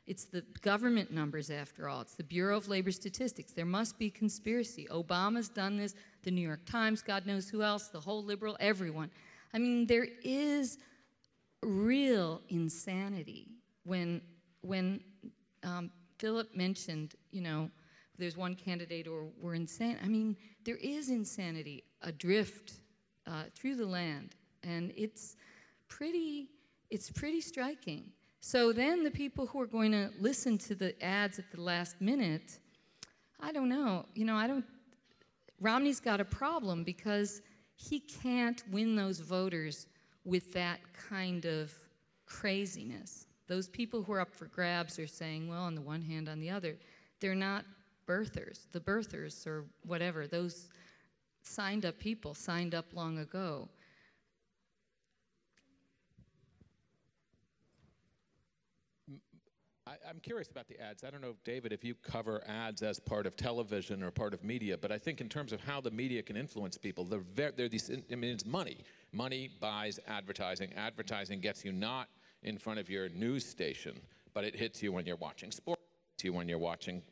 It's the government numbers, after all. It's the Bureau of Labor Statistics. There must be conspiracy. Obama's done this, the New York Times, God knows who else, the whole liberal, everyone. I mean, there is real insanity when Philip mentioned, you know, there's one candidate or we're insane. I mean, there is insanity adrift through the land, and it's pretty striking. So then the people who are going to listen to the ads at the last minute, I don't know, you know, Romney's got a problem because he can't win those voters with that kind of craziness. Those people who are up for grabs are saying, well, on the one hand, on the other, they're not birthers. The birthers or whatever, those signed up people signed up long ago. I'm curious about the ads. I don't know, David, if you cover ads as part of television or part of media, but I think in terms of how the media can influence people, they're these, I mean, it's money. Money buys advertising. Advertising gets you not in front of your news station, but it hits you when you're watching sports, it hits you when you're watching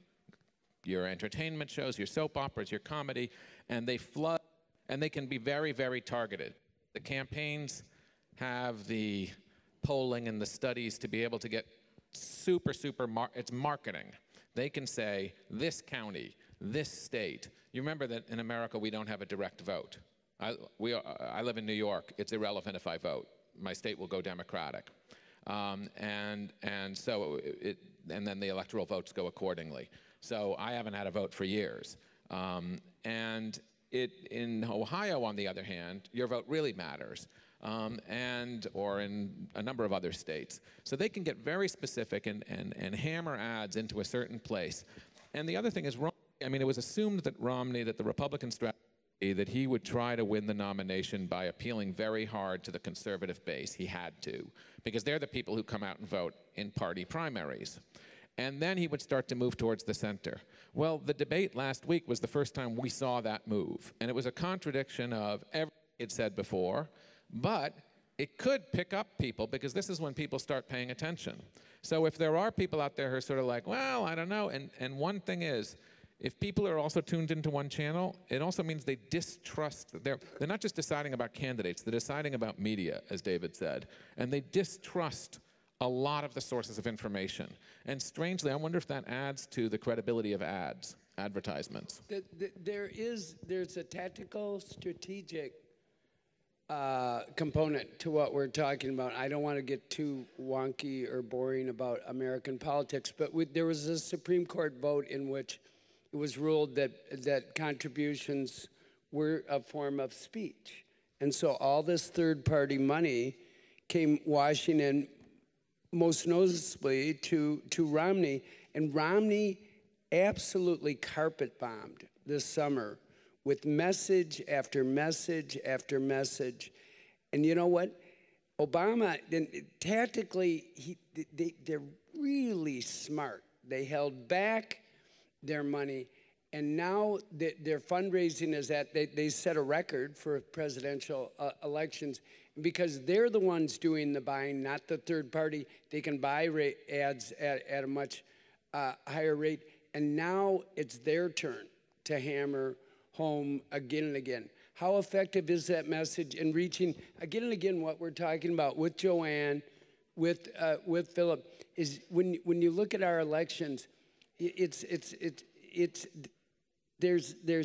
your entertainment shows, your soap operas, your comedy, and they flood, and they can be very, very targeted. The campaigns have the polling and the studies to be able to get it's marketing. They can say, this county, this state. You remember that in America we don't have a direct vote. I live in New York. It's irrelevant if I vote. My state will go Democratic. And then the electoral votes go accordingly. So I haven't had a vote for years. In Ohio, on the other hand, your vote really matters. Or in a number of other states. So they can get very specific and hammer ads into a certain place. And the other thing is, I mean, it was assumed that Romney, that the Republican strategy, that he would try to win the nomination by appealing very hard to the conservative base. He had to, because they're the people who come out and vote in party primaries. And then he would start to move towards the center. Well, the debate last week was the first time we saw that move. And it was a contradiction of everything he'd said before, but it could pick up people, because this is when people start paying attention. So if there are people out there who are sort of like, well, I don't know, and one thing is, if people are also tuned into one channel, it also means they distrust, they're not just deciding about candidates, they're deciding about media, as David said, and they distrust a lot of the sources of information. And strangely, I wonder if that adds to the credibility of advertisements. There's a tactical, strategic component to what we're talking about. I don't want to get too wonky or boring about American politics, but there was a Supreme Court vote in which it was ruled that contributions were a form of speech. And so all this third-party money came washing in, most noticeably to Romney, and Romney absolutely carpet-bombed this summer with message after message after message. And you know what? Obama, tactically, they're really smart. They held back their money, and now their fundraising is at, they set a record for presidential elections, because they're the ones doing the buying, not the third party. They can buy ads at a much higher rate, and now it's their turn to hammer home again and again. How effective is that message in reaching again and again what we're talking about with Joanne, with Philip, is when you look at our elections, there's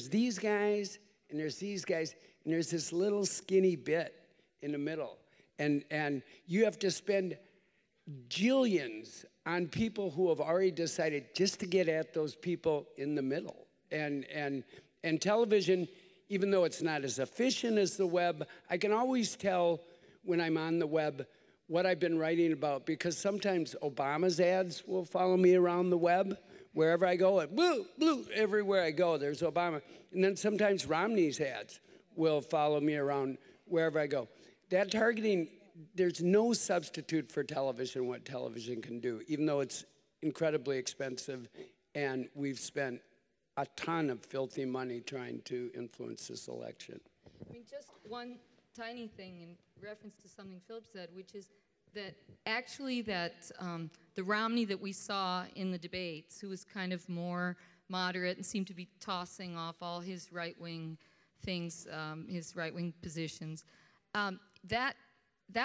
these guys and there's these guys and there's this little skinny bit in the middle, and you have to spend jillions on people who have already decided just to get at those people in the middle. And television, even though it's not as efficient as the web, I can always tell when I'm on the web what I've been writing about, because sometimes Obama's ads will follow me around the web. Wherever I go, blue, everywhere I go, there's Obama. And then sometimes Romney's ads will follow me around wherever I go. That targeting, there's no substitute for television, what television can do, even though it's incredibly expensive, and we've spent a ton of filthy money trying to influence this election. I mean, just one tiny thing in reference to something Philip said, which is that actually the Romney that we saw in the debates, who was kind of more moderate and seemed to be tossing off all his right-wing things, his right-wing positions, that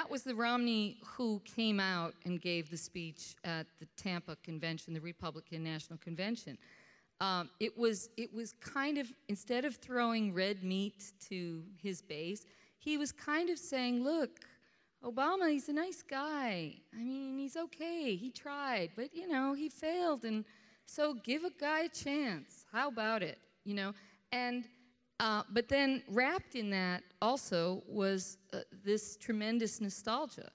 was the Romney who came out and gave the speech at the Tampa convention, the Republican National Convention. It was kind of, instead of throwing red meat to his base, he was kind of saying, look, Obama, he's a nice guy. I mean, he's okay. He tried, but, you know, he failed. And so give a guy a chance. How about it? You know? And, but then wrapped in that also was this tremendous nostalgia.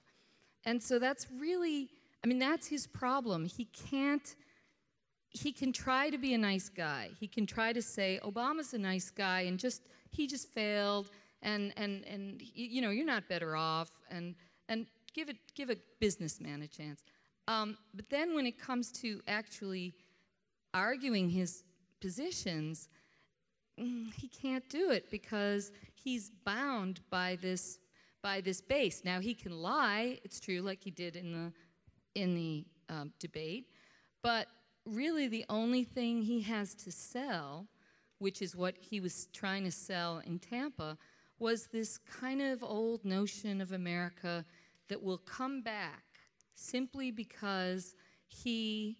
And so that's really, I mean, that's his problem. He can try to be a nice guy. He can try to say, Obama's a nice guy, and he just failed. And you know, you're not better off, and give a businessman a chance. But then when it comes to actually arguing his positions, he can't do it because he's bound by this base. Now he can lie, it's true, like he did in the debate, but really the only thing he has to sell, which is what he was trying to sell in Tampa, was this kind of old notion of America that will come back simply because he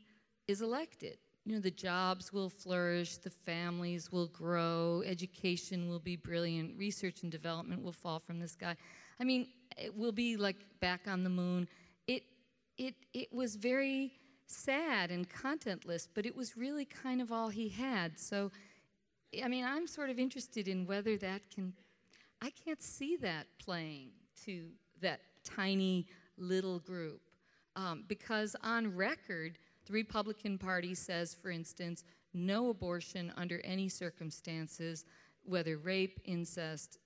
is elected. You know, the jobs will flourish, the families will grow, education will be brilliant, research and development will fall from the sky. I mean, it will be like back on the moon. It was very sad and contentless, but it was really kind of all he had. So, I mean, I'm sort of interested in whether that can, I can't see that playing to that tiny little group. Because on record, the Republican Party says, for instance, no abortion under any circumstances, whether rape, incest,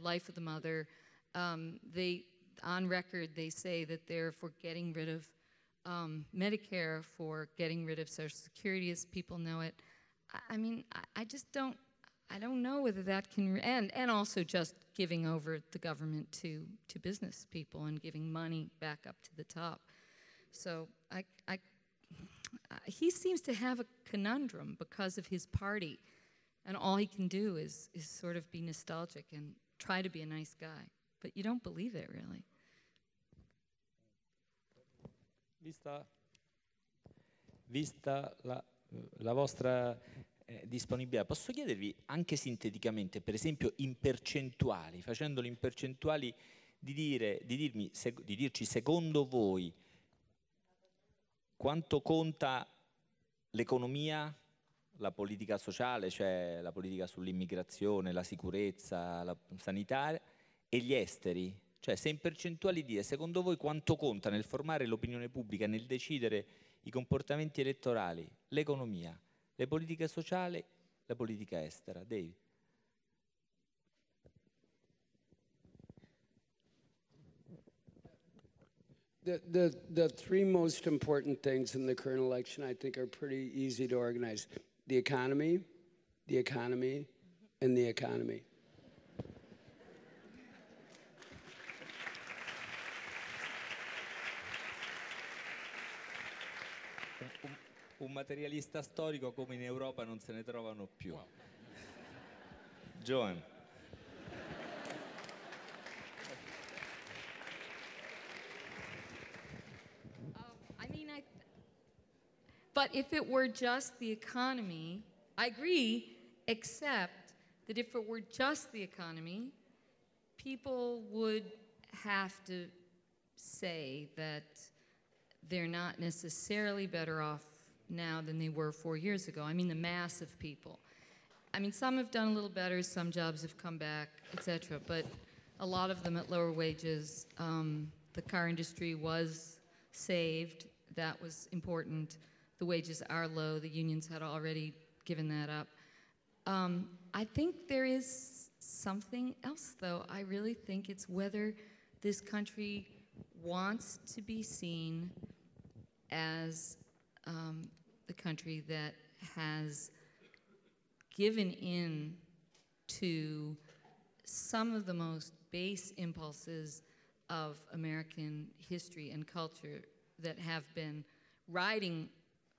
life of the mother. On record, they say that they're for getting rid of Medicare, for getting rid of Social Security as people know it. I mean, I just don't, I don't know whether that can, and also just giving over the government to business people and giving money back up to the top. So he seems to have a conundrum because of his party, and all he can do is sort of be nostalgic and try to be a nice guy. But you don't believe it, really. Vista la vostra disponibilità, posso chiedervi anche sinteticamente, per esempio in percentuali, facendolo in percentuali, di dirci secondo voi quanto conta l'economia, la politica sociale, cioè la politica sull'immigrazione, la sicurezza, la sanitaria, e gli esteri? Cioè, se in percentuali dire, secondo voi quanto conta nel formare l'opinione pubblica, nel decidere i comportamenti elettorali, l'economia, le politiche sociali, la politica estera? David? The three most important things in the current election, I think, are pretty easy to organize. The economy, and the economy. Un materialista storico come in Europa non se ne trovano più. Wow. Joan. But if it were just the economy, I agree, except that if it were just the economy, people would have to say that they're not necessarily better off now than they were 4 years ago. I mean, the mass of people. I mean, some have done a little better, some jobs have come back, etc., but a lot of them at lower wages. The car industry was saved. That was important. The wages are low. The unions had already given that up. I think there is something else, though. I really think it's whether this country wants to be seen as the country that has given in to some of the most base impulses of American history and culture that have been riding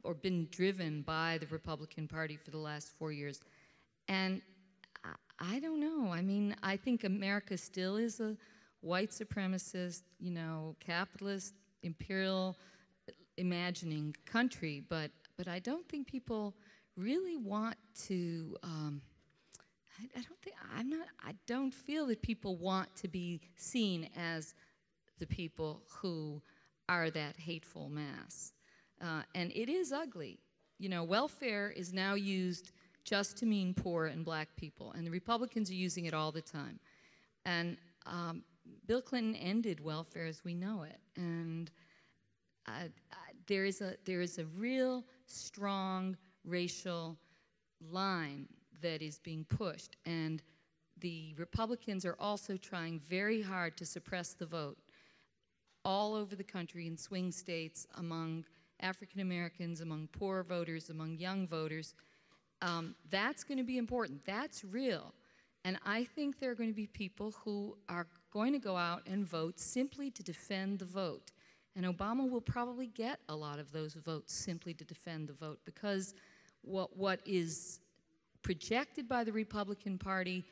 or been driven by the Republican Party for the last 4 years. And I don't know. I mean, I think America still is a white supremacist, you know, capitalist, imperial imagining country, but I don't think people really want to, I don't feel that people want to be seen as the people who are that hateful mass. And it is ugly. You know, welfare is now used just to mean poor and black people, and the Republicans are using it all the time. And Bill Clinton ended welfare as we know it, and there is a real strong racial line that is being pushed, and the Republicans are also trying very hard to suppress the vote. all over the country in swing states among African Americans, among poor voters, among young voters. That's going to be important. That's real. And I think there are going to be people who are going to go out and vote simply to defend the vote. And Obama will probably get a lot of those votes simply to defend the vote, because what is projected by the Republican Party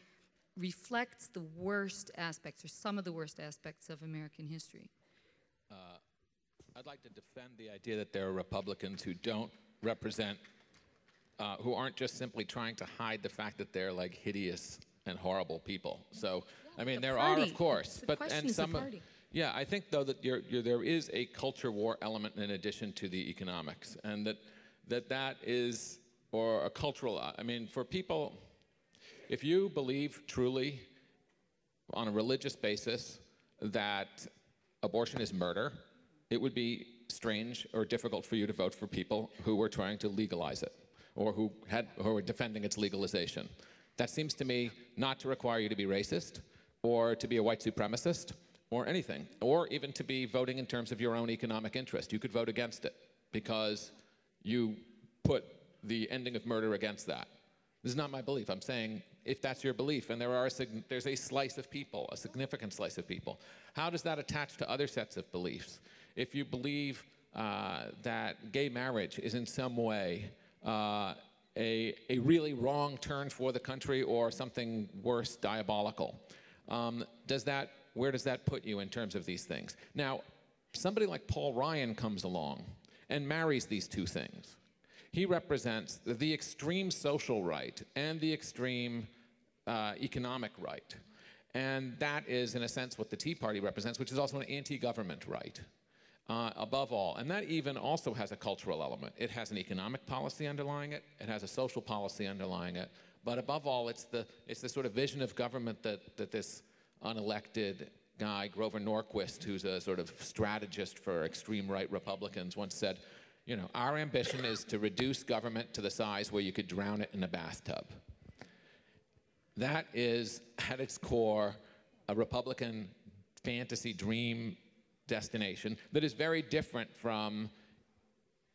reflects the worst aspects, or some of the worst aspects of American history. I'd like to defend the idea that there are Republicans who don't represent, who aren't just simply trying to hide the fact that they're like hideous and horrible people. So, I mean, there are, of course, but and some. Yeah, I think though that there is a culture war element in addition to the economics, and that is, or a cultural. I mean, for people, if you believe truly, on a religious basis, that abortion is murder, it would be strange or difficult for you to vote for people who were trying to legalize it, or who were defending its legalization. That seems to me not to require you to be racist, or to be a white supremacist, or anything, or even to be voting in terms of your own economic interest. You could vote against it because you put the ending of murder against that. This is not my belief. I'm saying if that's your belief, and there's a slice of people, a significant slice of people, how does that attach to other sets of beliefs? If you believe that gay marriage is in some way a really wrong turn for the country, or something worse, diabolical, where does that put you in terms of these things? Now, somebody like Paul Ryan comes along and marries these two things. He represents the extreme social right and the extreme economic right. And that is, in a sense, what the Tea Party represents, which is also an anti-government right, above all. And that even also has a cultural element. It has an economic policy underlying it. It has a social policy underlying it. But above all, it's the sort of vision of government that this unelected guy, Grover Norquist, who's a sort of strategist for extreme right Republicans, once said, you know, our ambition is to reduce government to the size where you could drown it in a bathtub. That is, at its core, a Republican fantasy dream destination that is very different from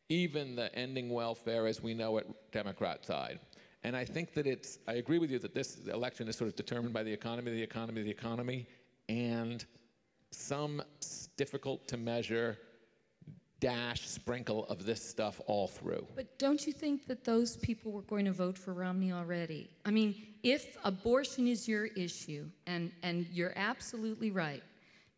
even the ending welfare as we know it Democrat side. And I think that I agree with you that this election is sort of determined by the economy, and some difficult to measure sprinkle of this stuff all through. But don't you think that those people were going to vote for Romney already? I mean, if abortion is your issue, and you're absolutely right,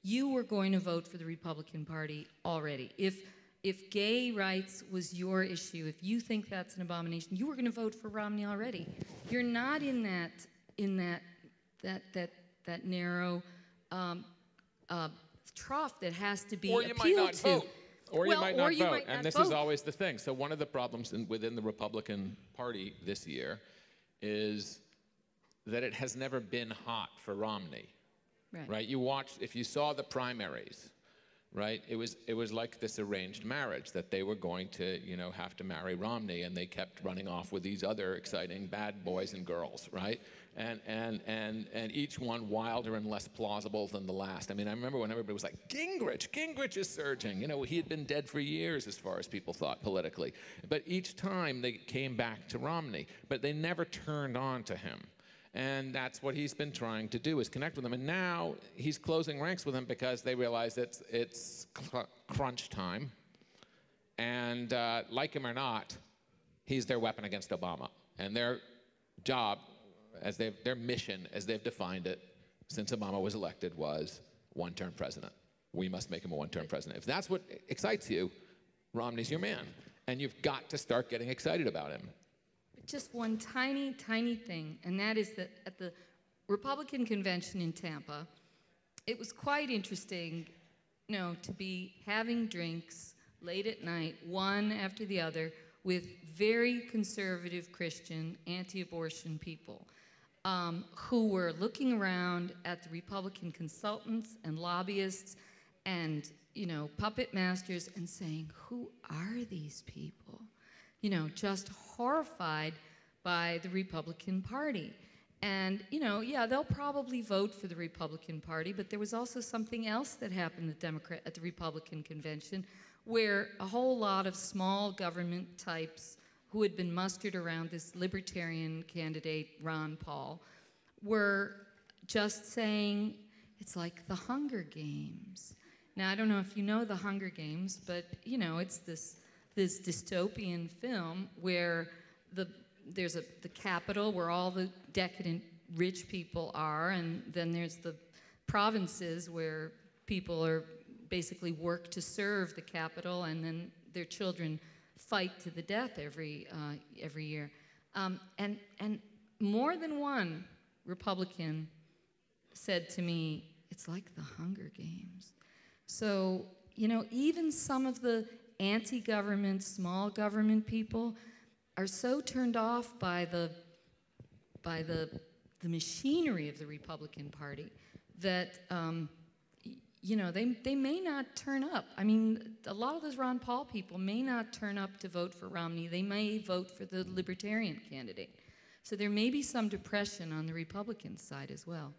you were going to vote for the Republican Party already. If gay rights was your issue, if you think that's an abomination, you were going to vote for Romney already. You're not in that narrow trough that has to be appealed to. Or you might not vote. Or you might not vote. And this is always the thing. So one of the problems within the Republican Party this year is that it has never been hot for Romney. Right? If you saw the primaries, right? It was like this arranged marriage that they were going to, have to marry Romney, and they kept running off with these other exciting bad boys and girls, right? And each one wilder and less plausible than the last. I mean, I remember when everybody was like, Gingrich is surging. He had been dead for years as far as people thought politically. But each time they came back to Romney, but they never turned on to him. And that's what he's been trying to do, is connect with them. And now he's closing ranks with them because they realize it's crunch time. And like him or not, he's their weapon against Obama. And their job, their mission, as they've defined it since Obama was elected, was one-term president. We must make him a one-term president. If that's what excites you, Romney's your man. And you've got to start getting excited about him. Just one tiny, tiny thing, and that is that at the Republican convention in Tampa, it was quite interesting, to be having drinks late at night, one after the other, with very conservative Christian, anti-abortion people who were looking around at the Republican consultants and lobbyists and, puppet masters and saying, who are these people? Just horrified by the Republican Party. And, you know, yeah, they'll probably vote for the Republican Party, but there was also something else that happened at the Republican convention, where a whole lot of small government types who had been mustered around this libertarian candidate, Ron Paul, were just saying, it's like the Hunger Games. Now, I don't know if you know the Hunger Games, but, you know, it's this dystopian film where there's the capital where all the decadent rich people are, and then there's the provinces where people are basically work to serve the capital, and then their children fight to the death every year. And more than one Republican said to me, it's like the Hunger Games. So, you know, even some of the anti-government, small government people are so turned off by the machinery of the Republican Party that, you know, they may not turn up. I mean, a lot of those Ron Paul people may not turn up to vote for Romney. They may vote for the Libertarian candidate. So there may be some depression on the Republican side as well.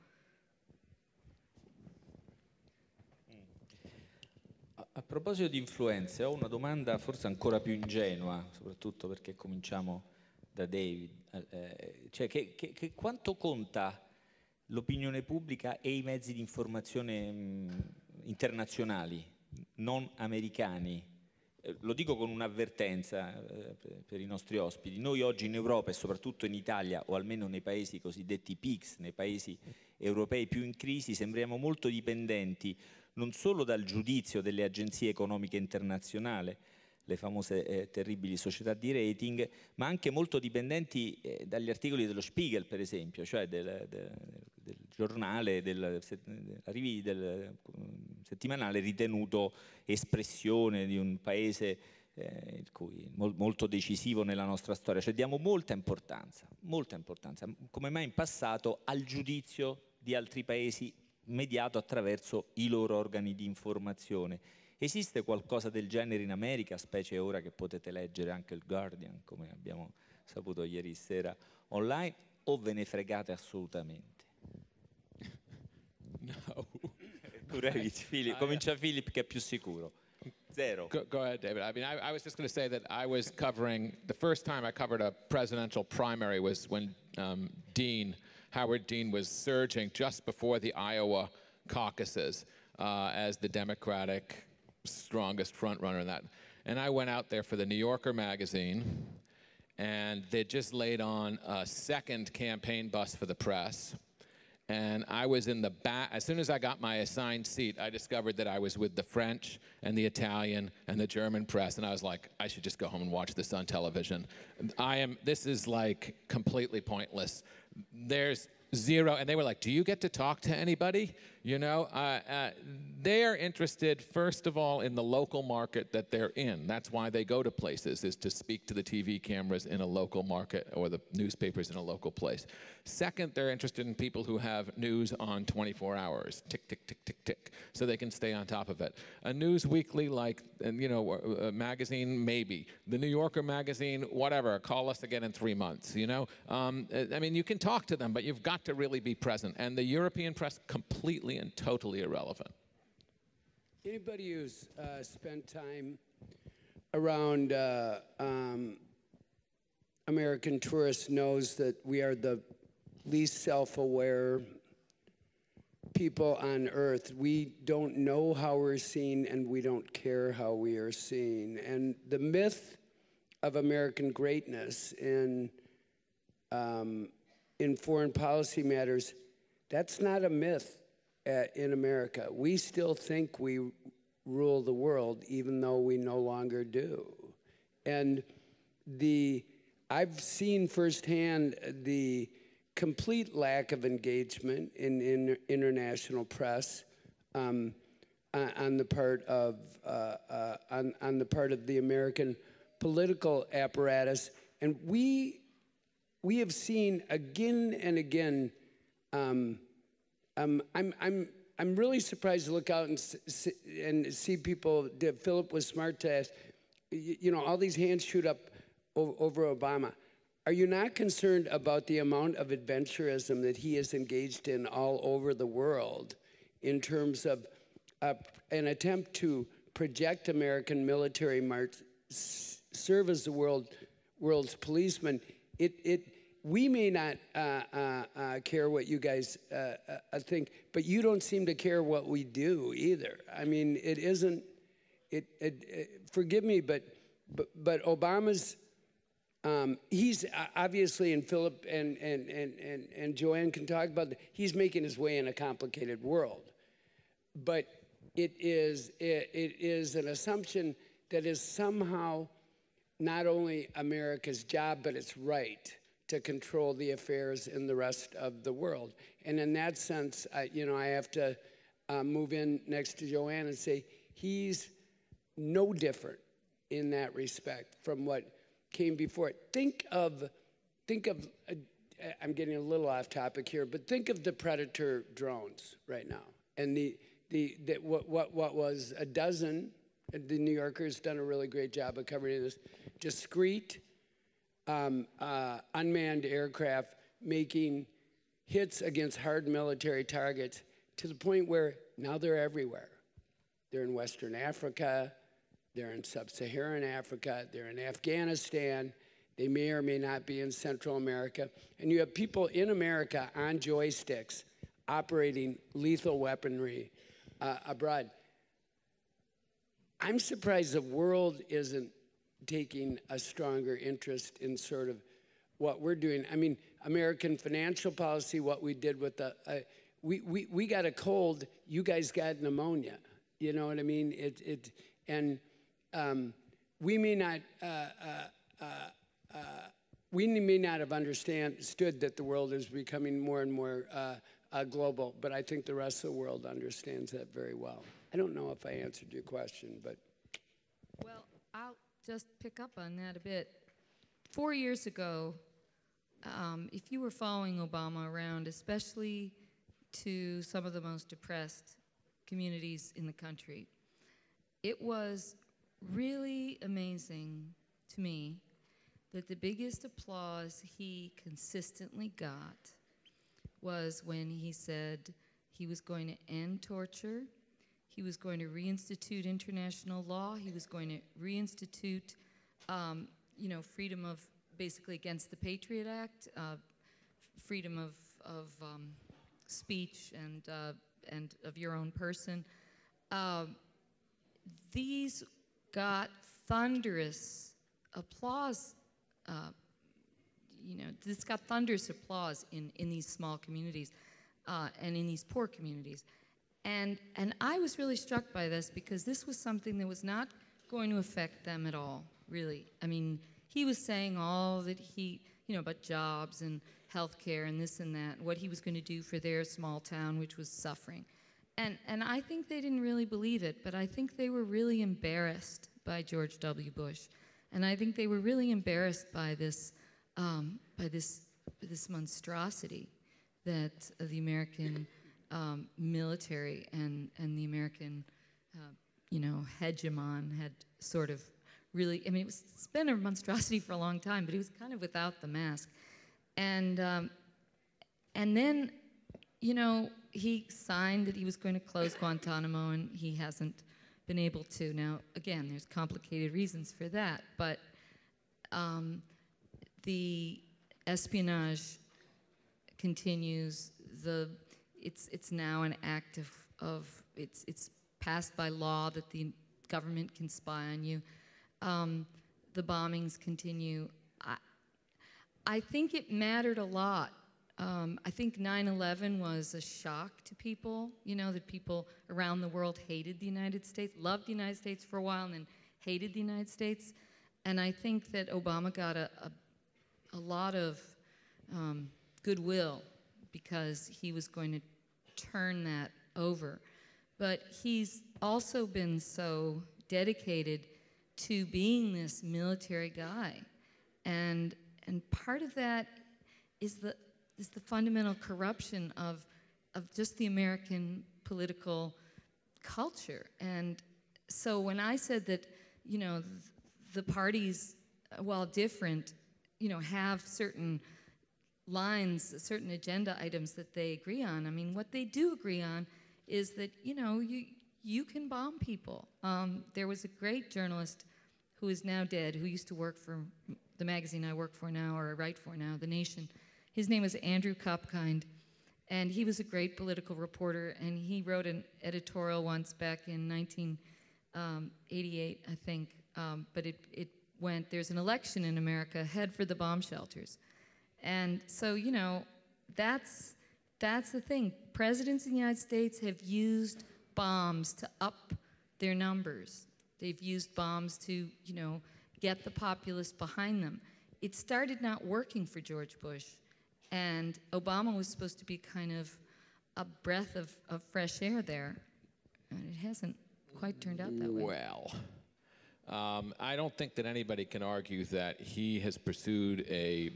A proposito di influenze, ho una domanda forse ancora più ingenua, soprattutto perché cominciamo da David. Cioè, quanto conta l'opinione pubblica e i mezzi di informazione internazionali, non americani? Lo dico con un'avvertenza per i nostri ospiti. Noi oggi in Europa e soprattutto in Italia, o almeno nei paesi cosiddetti PIGS, nei paesi europei più in crisi, sembriamo molto dipendenti non solo dal giudizio delle agenzie economiche internazionali, le famose terribili società di rating, ma anche molto dipendenti dagli articoli dello Spiegel, per esempio, cioè del giornale, del settimanale ritenuto espressione di un paese molto decisivo nella nostra storia. Cioè diamo molta importanza, come mai in passato, al giudizio di altri paesi mediato attraverso i loro organi di informazione. Esiste qualcosa del genere in America, specie ora che potete leggere anche il Guardian, come abbiamo saputo ieri sera online, o ve ne fregate assolutamente? No. Comincia Philip che è più sicuro. Zero. Go ahead, David. I mean, I was just going to say that I was covering, the first time I covered a presidential primary was when Howard Dean was surging just before the Iowa caucuses as the Democratic strongest frontrunner in that. And I went out there for the New Yorker magazine, and they just laid on a second campaign bus for the press. And I was in the back. As soon as I got my assigned seat, I discovered that I was with the French and the Italian and the German press, and I was like, I should just go home and watch this on television. This is like completely pointless. There's zero, and they were like, do you get to talk to anybody? You know, they are interested, first of all, in the local market that they're in. That's why they go to places, is to speak to the TV cameras in a local market or the newspapers in a local place. Second, they're interested in people who have news on 24 hours, tick, tick, tick, tick, tick, so they can stay on top of it. A news weekly like, you know, a magazine, maybe. The New Yorker magazine, whatever, call us again in 3 months, you know? I mean, you can talk to them, but you've got to really be present. And the European press, completely and totally irrelevant. Anybody who's spent time around American tourists knows that we are the least self-aware people on earth. We don't know how we're seen, and we don't care how we are seen. And the myth of American greatness in foreign policy matters, that's not a myth in America. We still think we rule the world, even though we no longer do. And I've seen firsthand the complete lack of engagement in international press on the part of the American political apparatus, and we have seen again and again. I'm really surprised to look out and see people. Philip was smart to ask, you know, all these hands shoot up over Obama. Are you not concerned about the amount of adventurism that he is engaged in all over the world in terms of an attempt to project American military might, serve as the world's policeman? We may not care what you guys think, but you don't seem to care what we do either. I mean, it isn't. Forgive me, but Obama's. He's obviously, and Philip and Joanne can talk about that, he's making his way in a complicated world. But it is an assumption that is somehow not only America's job, but it's right to control the affairs in the rest of the world. And in that sense, I have to move in next to Joanne and say he's no different in that respect from what came before it. Think of, I'm getting a little off topic here, but think of the Predator drones right now, and what was a dozen. The New Yorker's done a really great job of covering this. Discrete, unmanned aircraft making hits against hard military targets to the point where now they're everywhere. They're in Western Africa. They're in Sub-Saharan Africa, they're in Afghanistan, they may or may not be in Central America. And you have people in America on joysticks operating lethal weaponry abroad. I'm surprised the world isn't taking a stronger interest in sort of what we're doing. I mean, American financial policy, what we did with the, we got a cold, you guys got pneumonia. You know what I mean? We may not have understood that the world is becoming more and more global, but I think the rest of the world understands that very well. I don't know if I answered your question, but. Well, I'll just pick up on that a bit. 4 years ago, if you were following Obama around, especially to some of the most depressed communities in the country, it was really amazing to me that the biggest applause he consistently got was when he said he was going to end torture, he was going to reinstitute international law, he was going to reinstitute, freedom of, basically against the Patriot Act, freedom of speech and of your own person. These got thunderous applause. This got thunderous applause in these small communities and in these poor communities. And I was really struck by this because this was something that was not going to affect them at all, really. I mean, he was saying all that about jobs and healthcare and this and that, what he was going to do for their small town, which was suffering. And I think they didn't really believe it, but I think they were really embarrassed by George W. Bush. And I think they were really embarrassed by this monstrosity that the American military and the American, hegemon had sort of really, I mean, it's been a monstrosity for a long time, but he was kind of without the mask. And then, he signed that he was going to close Guantanamo, and he hasn't been able to. Now, again, there's complicated reasons for that, but the espionage continues. It's now an act of it's passed by law that the government can spy on you. The bombings continue. I think it mattered a lot. I think 9/11 was a shock to people, that people around the world hated the United States, loved the United States for a while, and then hated the United States. And I think that Obama got a lot of goodwill because he was going to turn that over. But he's also been so dedicated to being this military guy. And part of that is the fundamental corruption of just the American political culture. And so when I said that, the parties, while different, have certain lines, certain agenda items that they agree on. I mean, what they do agree on is that, you can bomb people. There was a great journalist who is now dead, who used to work for the magazine I work for now, or I write for now, The Nation. His name was Andrew Kopkind, and he was a great political reporter, and he wrote an editorial once back in 1988, I think, but it went, there's an election in America, head for the bomb shelters. And so, that's the thing. Presidents in the United States have used bombs to up their numbers. They've used bombs to, get the populace behind them. It started not working for George Bush, and Obama was supposed to be kind of a breath of fresh air there, and it hasn't quite turned out that way. Well, I don't think that anybody can argue that he has pursued a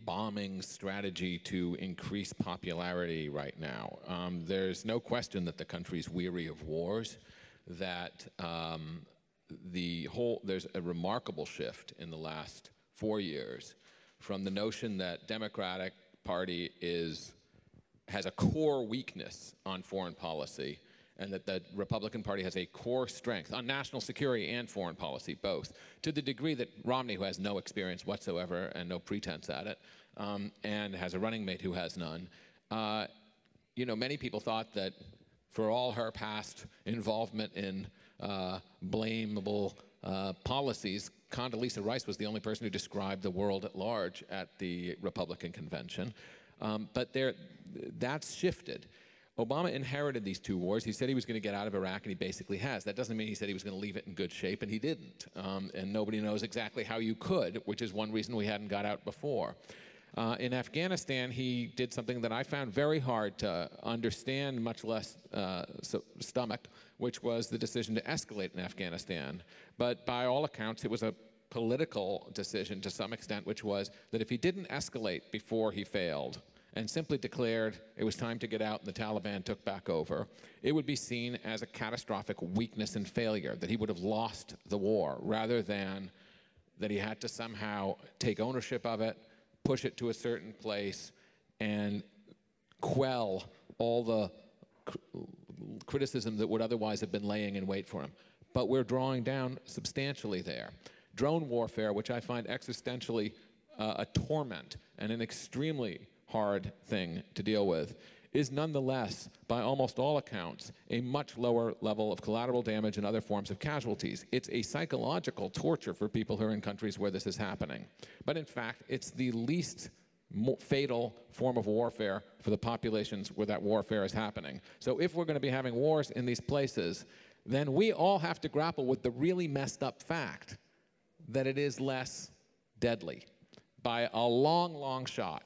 bombing strategy to increase popularity right now. There's no question that the country's weary of wars, that there's a remarkable shift in the last 4 years from the notion that Democratic Party has a core weakness on foreign policy, and that the Republican Party has a core strength on national security and foreign policy, both, to the degree that Romney, who has no experience whatsoever and no pretense at it, and has a running mate who has none. Many people thought that for all her past involvement in blamable policies, Condoleezza Rice was the only person who described the world at large at the Republican convention. But that's shifted. Obama inherited these two wars. He said he was going to get out of Iraq, and he basically has. That doesn't mean he said he was going to leave it in good shape, and he didn't. And nobody knows exactly how you could, which is one reason we hadn't got out before. In Afghanistan, he did something that I found very hard to understand, much less stomach, which was the decision to escalate in Afghanistan. But by all accounts, it was a political decision to some extent, which was that if he didn't escalate before he failed, and simply declared it was time to get out and the Taliban took back over, it would be seen as a catastrophic weakness and failure, that he would have lost the war, rather than that he had to somehow take ownership of it, push it to a certain place, and quell all the criticism that would otherwise have been laying in wait for him. But we're drawing down substantially there. Drone warfare, which I find existentially a torment and an extremely hard thing to deal with, is nonetheless, by almost all accounts, a much lower level of collateral damage and other forms of casualties. It's a psychological torture for people who are in countries where this is happening. But in fact, it's the least fatal form of warfare for the populations where that warfare is happening. So if we're going to be having wars in these places, then we all have to grapple with the really messed up fact that it is less deadly by a long, long shot.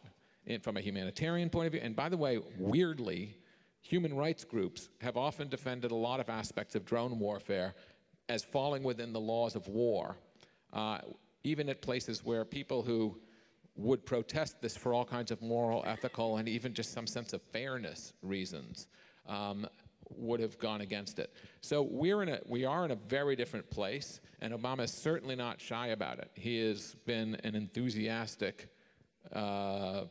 From a humanitarian point of view. And by the way, weirdly, human rights groups have often defended a lot of aspects of drone warfare as falling within the laws of war, even at places where people who would protest this for all kinds of moral, ethical, and even just some sense of fairness reasons would have gone against it. So we are in a very different place, and Obama is certainly not shy about it. He has been an enthusiastic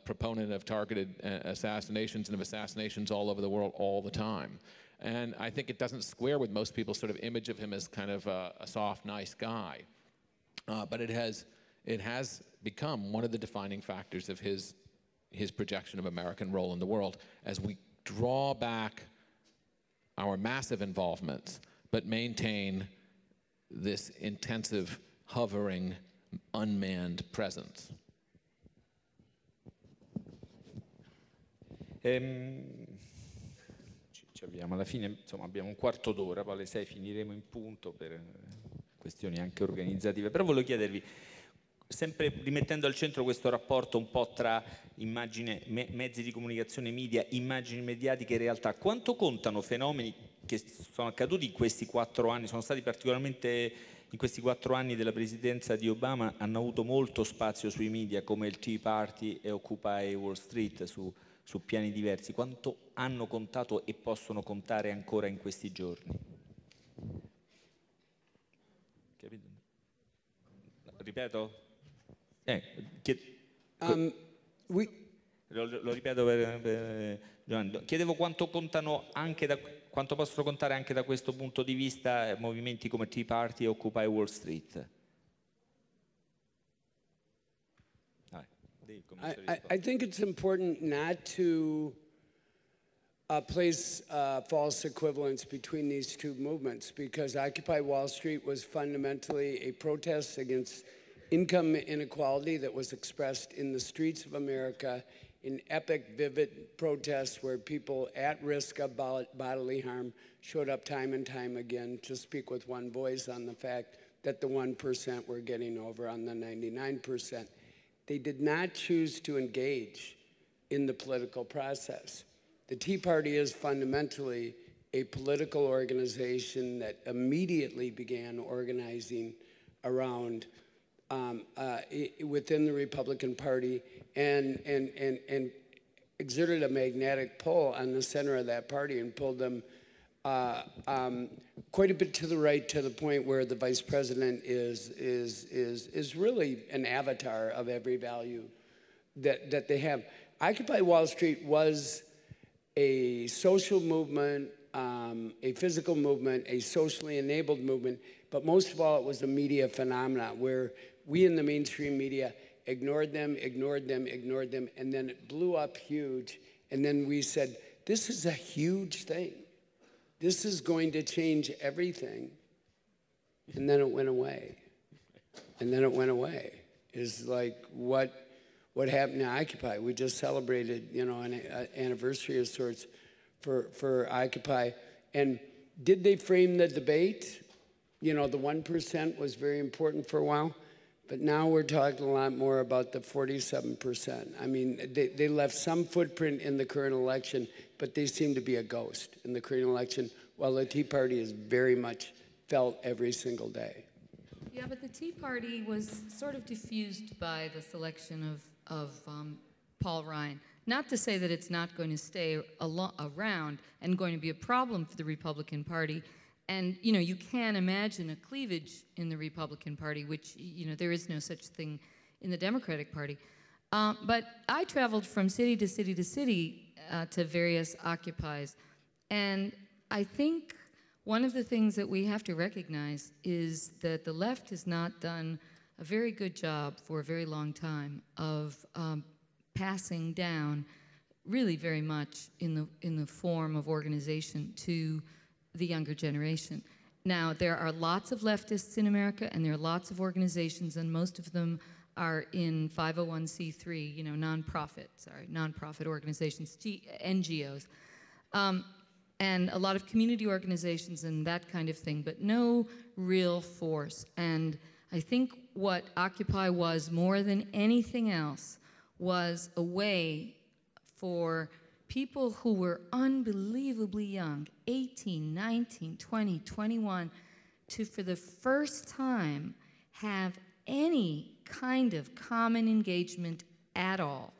proponent of targeted assassinations and of assassinations all over the world all the time. And I think it doesn't square with most people's sort of image of him as kind of a soft, nice guy. But it has become one of the defining factors of his projection of American role in the world as we draw back our massive involvements, but maintain this intensive, hovering, unmanned presence. Ci abbiamo alla fine, insomma, abbiamo un quarto d'ora, poi alle 6 finiremo in punto per questioni anche organizzative. Però volevo chiedervi, sempre rimettendo al centro questo rapporto un po' tra immagine, mezzi di comunicazione, media, immagini mediatiche e realtà, quanto contano fenomeni che sono accaduti in questi 4 anni, sono stati particolarmente in questi 4 anni della presidenza di Obama, hanno avuto molto spazio sui media, come il Tea Party e Occupy Wall Street, su piani diversi, quanto hanno contato e possono contare ancora in questi giorni? Capito? Ripeto? Lo ripeto per Giovanni. Chiedevo quanto contano quanto possono contare anche da questo punto di vista movimenti come Tea Party e Occupy Wall Street. I think it's important not to place false equivalence between these two movements, because Occupy Wall Street was fundamentally a protest against income inequality that was expressed in the streets of America in epic, vivid protests where people at risk of bodily harm showed up time and time again to speak with one voice on the fact that the 1% were getting over on the 99%. They did not choose to engage in the political process. The Tea Party is fundamentally a political organization that immediately began organizing around within the Republican Party and exerted a magnetic pull on the center of that party and pulled them quite a bit to the right, to the point where the vice president is really an avatar of every value that they have. Occupy Wall Street was a social movement, a physical movement, a socially enabled movement, but most of all, it was a media phenomenon where we in the mainstream media ignored them, and then it blew up huge. And then we said, this is a huge thing. This is going to change everything. And then it went away. And then it went away. It's like what happened to Occupy. We just celebrated, you know, an anniversary of sorts for Occupy. And did they frame the debate? You know, the 1% was very important for a while. But now we're talking a lot more about the 47%. I mean, they left some footprint in the current election, but they seem to be a ghost in the current election, while the Tea Party is very much felt every single day. Yeah, but the Tea Party was sort of diffused by the selection of Paul Ryan. Not to say that it's not going to stay around and going to be a problem for the Republican Party. And, you know, you can't imagine a cleavage in the Republican Party, which, you know, there is no such thing in the Democratic Party. But I traveled from city to city to city to various Occupies. And I think one of the things that we have to recognize is that the left has not done a very good job for a very long time of passing down really very much in the form of organization to the younger generation. Now, there are lots of leftists in America, and there are lots of organizations, and most of them are in 501c3, you know, nonprofit organizations, NGOs, and a lot of community organizations and that kind of thing, but no real force. And I think what Occupy was more than anything else was a way for people who were unbelievably young, 18, 19, 20, 21, to, for the first time, have any kind of common engagement at all.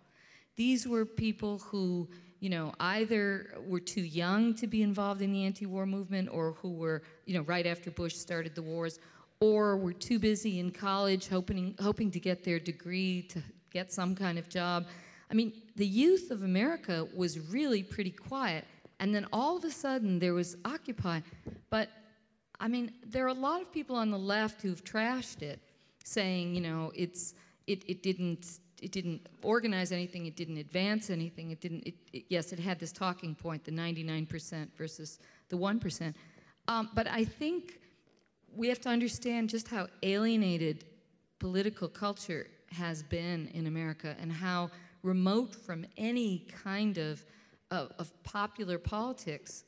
These were people who, you know, either were too young to be involved in the anti-war movement, or who were, you know, right after Bush started the wars, or were too busy in college hoping to get their degree, to get some kind of job. I mean, the youth of America was really pretty quiet, and then all of a sudden there was Occupy. But, I mean, there are a lot of people on the left who've trashed it, saying, you know, it didn't organize anything, it didn't advance anything, yes, it had this talking point, the 99% versus the 1%. But I think we have to understand just how alienated political culture has been in America, and how remote from any kind of popular politics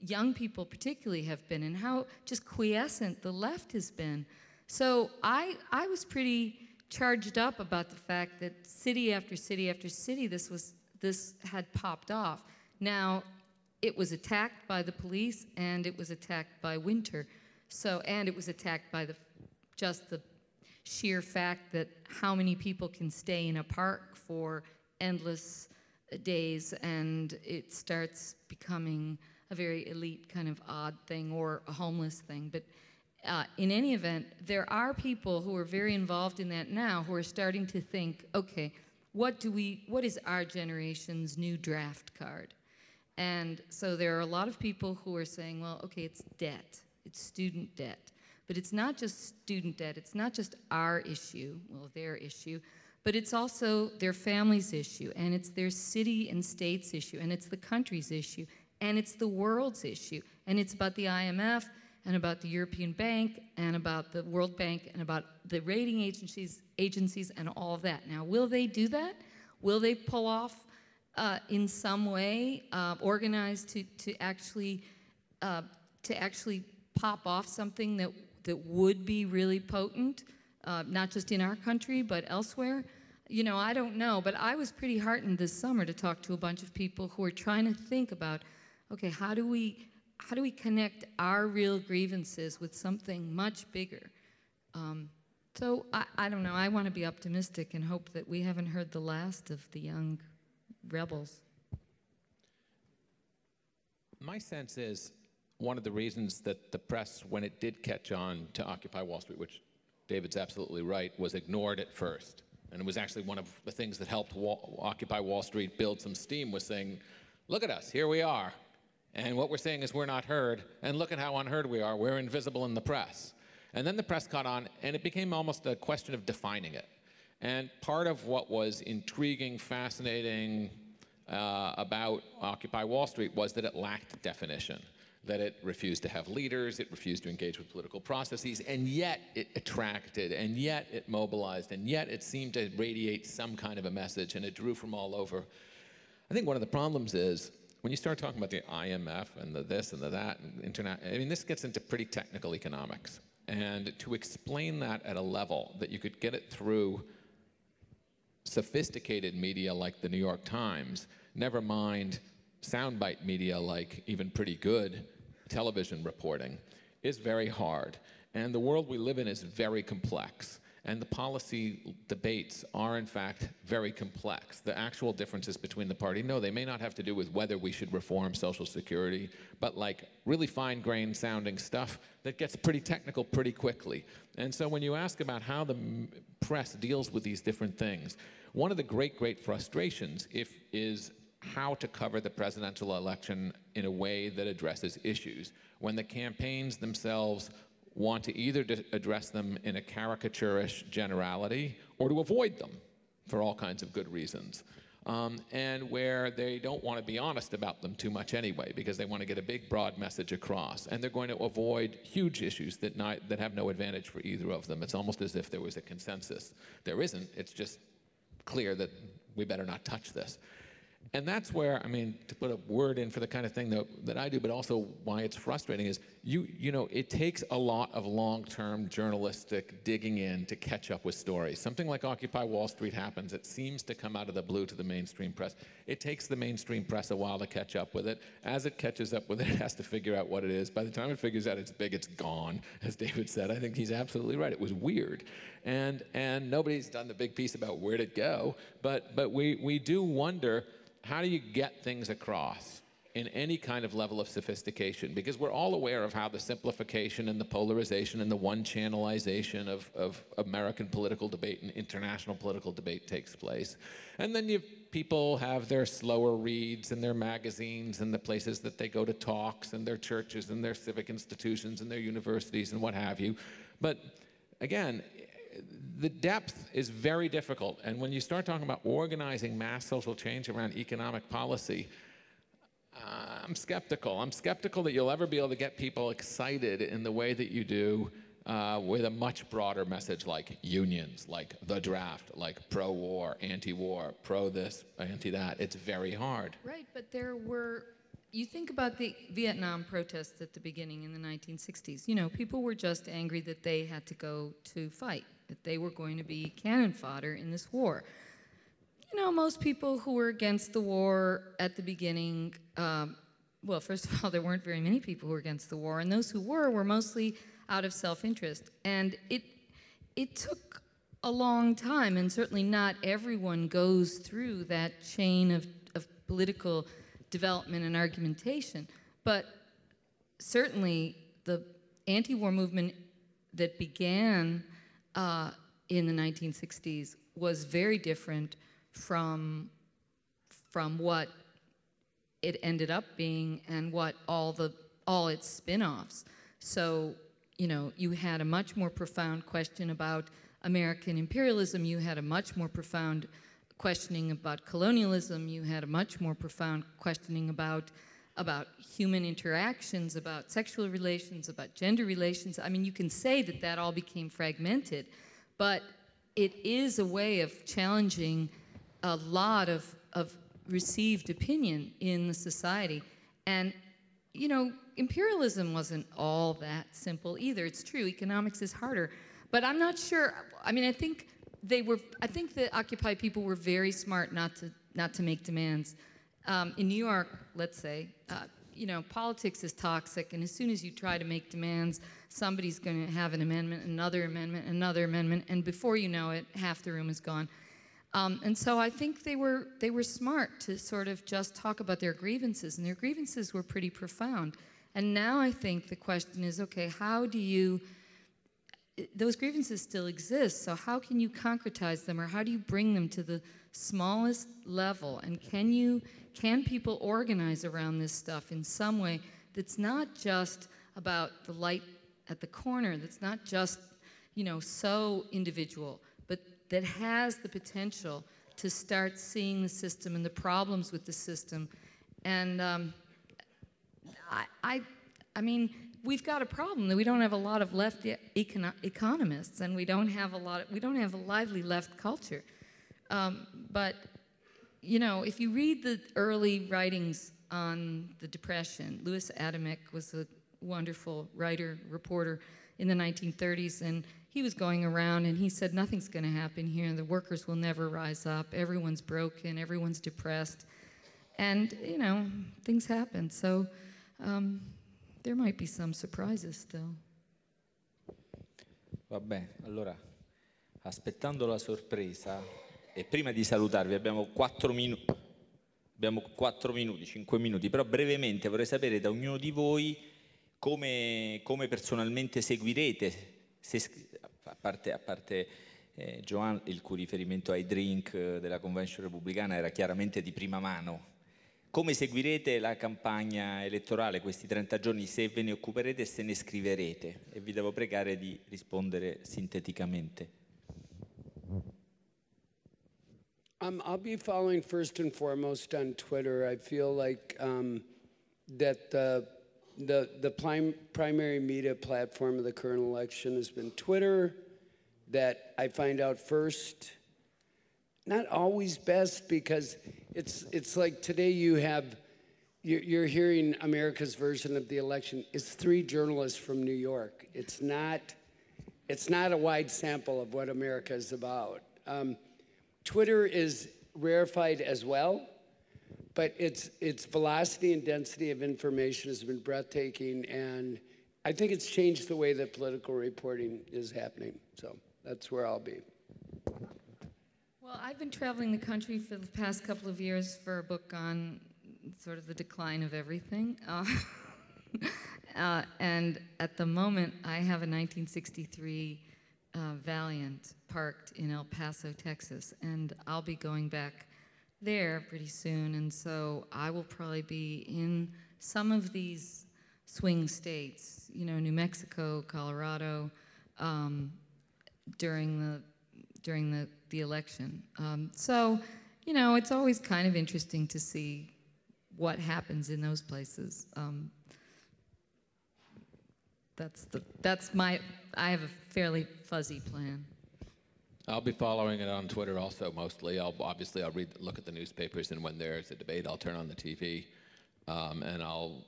young people particularly have been, and how just quiescent the left has been. So I was pretty charged up about the fact that city after city after city this had popped off. Now, it was attacked by the police, and it was attacked by winter. So, and it was attacked by just the sheer fact that how many people can stay in a park for endless days, and it starts becoming a very elite kind of odd thing, or a homeless thing. But in any event, there are people who are very involved in that now who are starting to think, okay, what is our generation's new draft card? And so there are a lot of people who are saying, well, okay, it's debt, it's student debt. But it's not just student debt, it's not just our issue, well, their issue, but it's also their family's issue, and it's their city and state's issue, and it's the country's issue, and it's the world's issue, and it's about the IMF, and about the European Bank, and about the World Bank, and about the rating agencies and all of that. Now, will they do that? Will they pull off in some way, organized to actually pop off something that would be really potent, not just in our country, but elsewhere? You know, I don't know, but I was pretty heartened this summer to talk to a bunch of people who are trying to think about, okay, how do we connect our real grievances with something much bigger? So I don't know, I want to be optimistic and hope that we haven't heard the last of the young rebels. My sense is one of the reasons that the press, when it did catch on to Occupy Wall Street, which David's absolutely right, was ignored at first. And it was actually one of the things that helped Occupy Wall Street build some steam, was saying, look at us, here we are. And what we're saying is we're not heard, and look at how unheard we are. We're invisible in the press. And then the press caught on, and it became almost a question of defining it. And part of what was intriguing, fascinating about Occupy Wall Street was that it lacked definition, that it refused to have leaders, it refused to engage with political processes, and yet it attracted, and yet it mobilized, and yet it seemed to radiate some kind of a message, and it drew from all over. I think one of the problems is, when you start talking about the IMF and the this and the that, I mean, this gets into pretty technical economics. And to explain that at a level that you could get it through sophisticated media like the New York Times, never mind soundbite media like even pretty good television reporting, is very hard. And the world we live in is very complex. And the policy debates are, in fact, very complex. The actual differences between the party, no, they may not have to do with whether we should reform Social Security, but like really fine-grained sounding stuff that gets pretty technical pretty quickly. And so when you ask about how the press deals with these different things, one of the great frustrations is how to cover the presidential election in a way that addresses issues, when the campaigns themselves want to either address them in a caricaturish generality or to avoid them for all kinds of good reasons. And where they don't want to be honest about them too much anyway, because they want to get a big, broad message across. And they're going to avoid huge issues that have no advantage for either of them. It's almost as if there was a consensus. There isn't. It's just clear that we better not touch this. And that's where, I mean, to put a word in for the kind of thing that I do, but also why it's frustrating is, you know, it takes a lot of long-term journalistic digging in to catch up with stories. Something like Occupy Wall Street happens. It seems to come out of the blue to the mainstream press. It takes the mainstream press a while to catch up with it. As it catches up with it, it has to figure out what it is. By the time it figures out it's big, it's gone, as David said. I think he's absolutely right. It was weird. And nobody's done the big piece about where'd it go. But we do wonder, how do you get things across in any kind of level of sophistication? Because we're all aware of how the simplification and the polarization and the one-channelization of American political debate and international political debate takes place. And then people have their slower reads and their magazines and the places that they go to talks and their churches and their civic institutions and their universities and what have you. But again, the depth is very difficult, and when you start talking about organizing mass social change around economic policy, I'm skeptical. I'm skeptical that you'll ever be able to get people excited in the way that you do with a much broader message like unions, like the draft, like pro-war, anti-war, pro-this, anti-that. It's very hard. Right, but you think about the Vietnam protests at the beginning in the 1960s. You know, people were just angry that they had to go to fight, that they were going to be cannon fodder in this war. You know, most people who were against the war at the beginning, well, first of all, there weren't very many people who were against the war, and those who were mostly out of self-interest. And it took a long time, and certainly not everyone goes through that chain of political development and argumentation. But certainly the anti-war movement that began in the 1960s was very different from what it ended up being and what all its spin-offs. So, you know, you had a much more profound question about American imperialism. You had a much more profound questioning about colonialism. You had a much more profound questioning about human interactions, about sexual relations, about gender relations. I mean, you can say that that all became fragmented, but it is a way of challenging a lot of received opinion in the society. And, you know, imperialism wasn't all that simple either. It's true, economics is harder. But I'm not sure, I mean, I think the Occupy people were very smart not to make demands. In New York, let's say, you know, politics is toxic, and as soon as you try to make demands, somebody's going to have an amendment, another amendment, and before you know it, half the room is gone. And so I think they were smart to sort of just talk about their grievances, and their grievances were pretty profound. And now I think the question is, okay, how do you, those grievances still exist, so how can you concretize them, or how do you bring them to the smallest level? And can people organize around this stuff in some way that's not just about the light at the corner, that's not just, you know, so individual, but that has the potential to start seeing the system and the problems with the system. And I mean, we've got a problem that we don't have a lot of left economists, and we don't have a lively left culture. But you know, if you read the early writings on the Depression, Louis Adamek was a wonderful writer, reporter in the 1930s, and he was going around and he said, nothing's going to happen here, the workers will never rise up, everyone's broken, everyone's depressed. And, you know, things happen. So there might be some surprises still. Va bene, allora, aspettando la sorpresa, e prima di salutarvi abbiamo 5 minuti, però brevemente vorrei sapere da ognuno di voi come personalmente seguirete, a parte Joan, il cui riferimento ai drink della Convention Repubblicana era chiaramente di prima mano, come seguirete la campagna elettorale questi 30 giorni, se ve ne occuperete e se ne scriverete, e vi devo pregare di rispondere sinteticamente. I'll be following first and foremost on Twitter. I feel like that the primary media platform of the current election has been Twitter, that I find out first, not always best, because it's like today you're hearing America's version of the election. It's 3 journalists from New York. It's not a wide sample of what America is about. Twitter is rarefied as well, but its velocity and density of information has been breathtaking, and I think it's changed the way that political reporting is happening. So that's where I'll be. Well, I've been traveling the country for the past couple of years for a book on sort of the decline of everything. And at the moment, I have a 1963 Valiant parked in El Paso, Texas, and I'll be going back there pretty soon, and so I will probably be in some of these swing states, you know, New Mexico, Colorado, during the election. So, you know, it's always kind of interesting to see what happens in those places. I have a fairly fuzzy plan. I'll be following it on Twitter also, mostly. I'll look at the newspapers, and when there's a debate, I'll turn on the TV, and I'll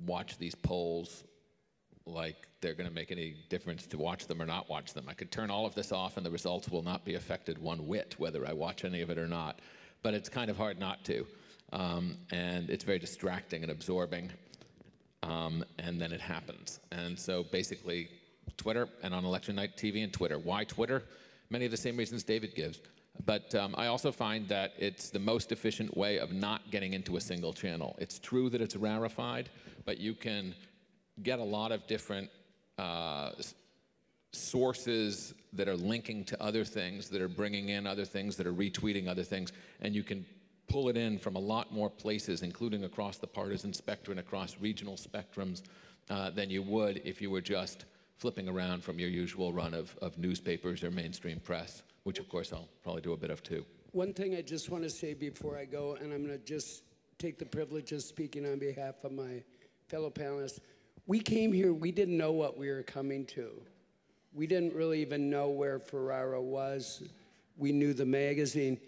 watch these polls like they're going to make any difference to watch them or not watch them. I could turn all of this off, and the results will not be affected one whit, whether I watch any of it or not. But it's kind of hard not to, and it's very distracting and absorbing, and then it happens. And so basically, Twitter, and on election night, TV and Twitter. Why Twitter? Many of the same reasons David gives. But I also find that it's the most efficient way of not getting into a single channel. It's true that it's rarefied, but you can get a lot of different sources that are linking to other things, that are bringing in other things, that are retweeting other things, and you can pull it in from a lot more places, including across the partisan spectrum and across regional spectrums, than you would if you were just flipping around from your usual run of newspapers or mainstream press, which of course I'll probably do a bit of too. One thing I just want to say before I go, and I'm going to just take the privilege of speaking on behalf of my fellow panelists. We came here, we didn't know what we were coming to. We didn't really even know where Ferrara was. We knew the magazine.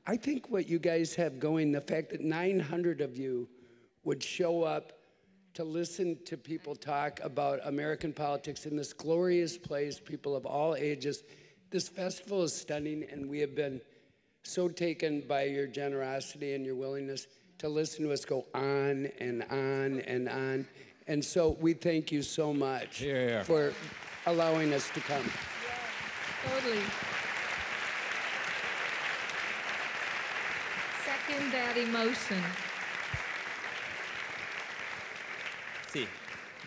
I think what you guys have going, the fact that 900 of you would show up to listen to people talk about American politics in this glorious place, people of all ages. This festival is stunning, and we have been so taken by your generosity and your willingness to listen to us go on and on and on. And so we thank you so much for allowing us to come. Totally. Second that emotion. Sì.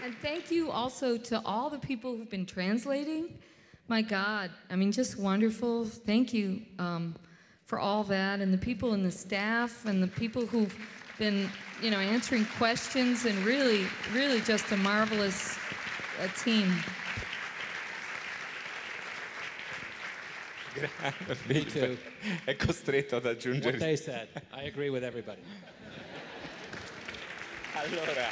And thank you also to all the people who've been translating. My God, I mean, just wonderful. Thank you for all that, and the people in the staff, and the people who've been, you know, answering questions, and really, really just a marvelous team. Me too. È costretto ad aggiungere. What they said. I agree with everybody. Allora,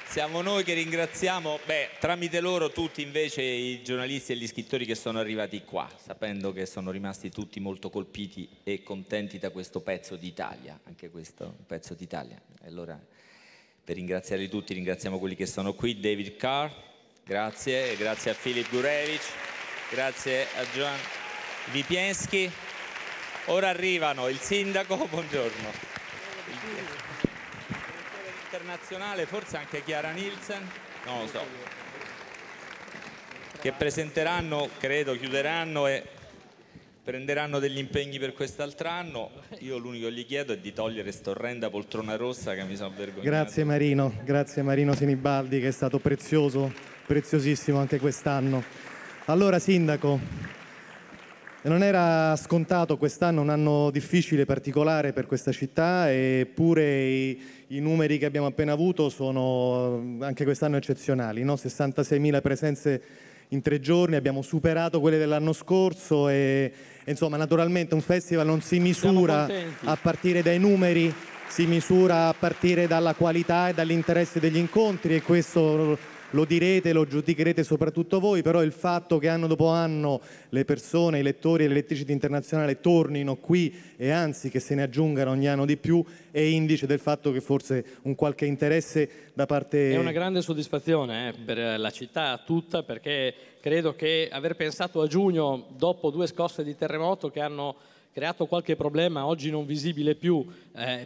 siamo noi che ringraziamo, tramite loro tutti invece i giornalisti e gli scrittori che sono arrivati qua, sapendo che sono rimasti tutti molto colpiti e contenti da questo pezzo d'Italia, anche questo è un pezzo d'Italia. Allora, per ringraziarli tutti, ringraziamo quelli che sono qui, David Carr, grazie, e grazie a Filip Gurevich, grazie a Joan Lipiński. Ora arrivano il sindaco, buongiorno. Internazionale, forse anche Chiara Nielsen, non lo so, che presenteranno, credo, chiuderanno e prenderanno degli impegni per quest'altro anno. Io l'unico che gli chiedo è di togliere st'orrenda poltrona rossa che mi sono vergognato. Grazie Marino Sinibaldi, che è stato prezioso, preziosissimo anche quest'anno. Allora, sindaco, non era scontato quest'anno, un anno difficile, particolare per questa città, eppure i numeri che abbiamo appena avuto sono anche quest'anno eccezionali, no? 66.000 presenze in 3 giorni, abbiamo superato quelle dell'anno scorso e insomma naturalmente un festival non si misura a partire dai numeri, si misura a partire dalla qualità e dall'interesse degli incontri, e questo lo direte, lo giudicherete soprattutto voi, però il fatto che anno dopo anno le persone, i lettori e le lettrici di Internazionale tornino qui, e anzi che se ne aggiungano ogni anno di più, è indice del fatto che forse un qualche interesse da parte... È una grande soddisfazione per la città tutta, perché credo che aver pensato a giugno, dopo 2 scosse di terremoto che hanno creato qualche problema oggi non visibile più,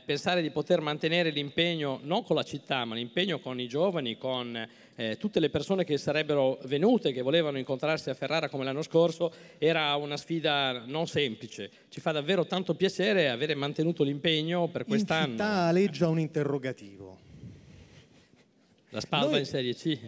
pensare di poter mantenere l'impegno non con la città, ma l'impegno con i giovani, con tutte le persone che sarebbero venute, che volevano incontrarsi a Ferrara come l'anno scorso, era una sfida non semplice. Ci fa davvero tanto piacere avere mantenuto l'impegno per quest'anno. In città aleggia un interrogativo. La Spalva in Serie C.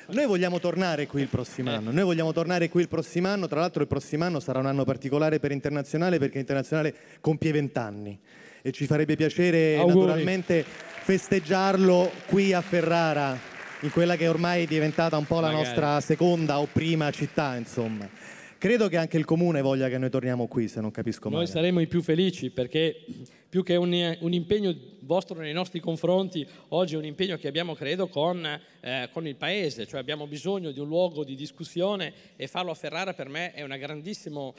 Noi vogliamo tornare qui il prossimo anno. Noi vogliamo tornare qui il prossimo anno. Tra l'altro il prossimo anno sarà un anno particolare per Internazionale, perché Internazionale compie 20 anni e ci farebbe piacere naturalmente festeggiarlo qui a Ferrara, in quella che ormai è diventata un po' la nostra seconda o prima città, insomma. Credo che anche il Comune voglia che noi torniamo qui, se non capisco male. Noi saremo i più felici, perché più che un impegno vostro nei nostri confronti, oggi è un impegno che abbiamo, credo, con il Paese, cioè abbiamo bisogno di un luogo di discussione, e farlo a Ferrara per me è un grandissimo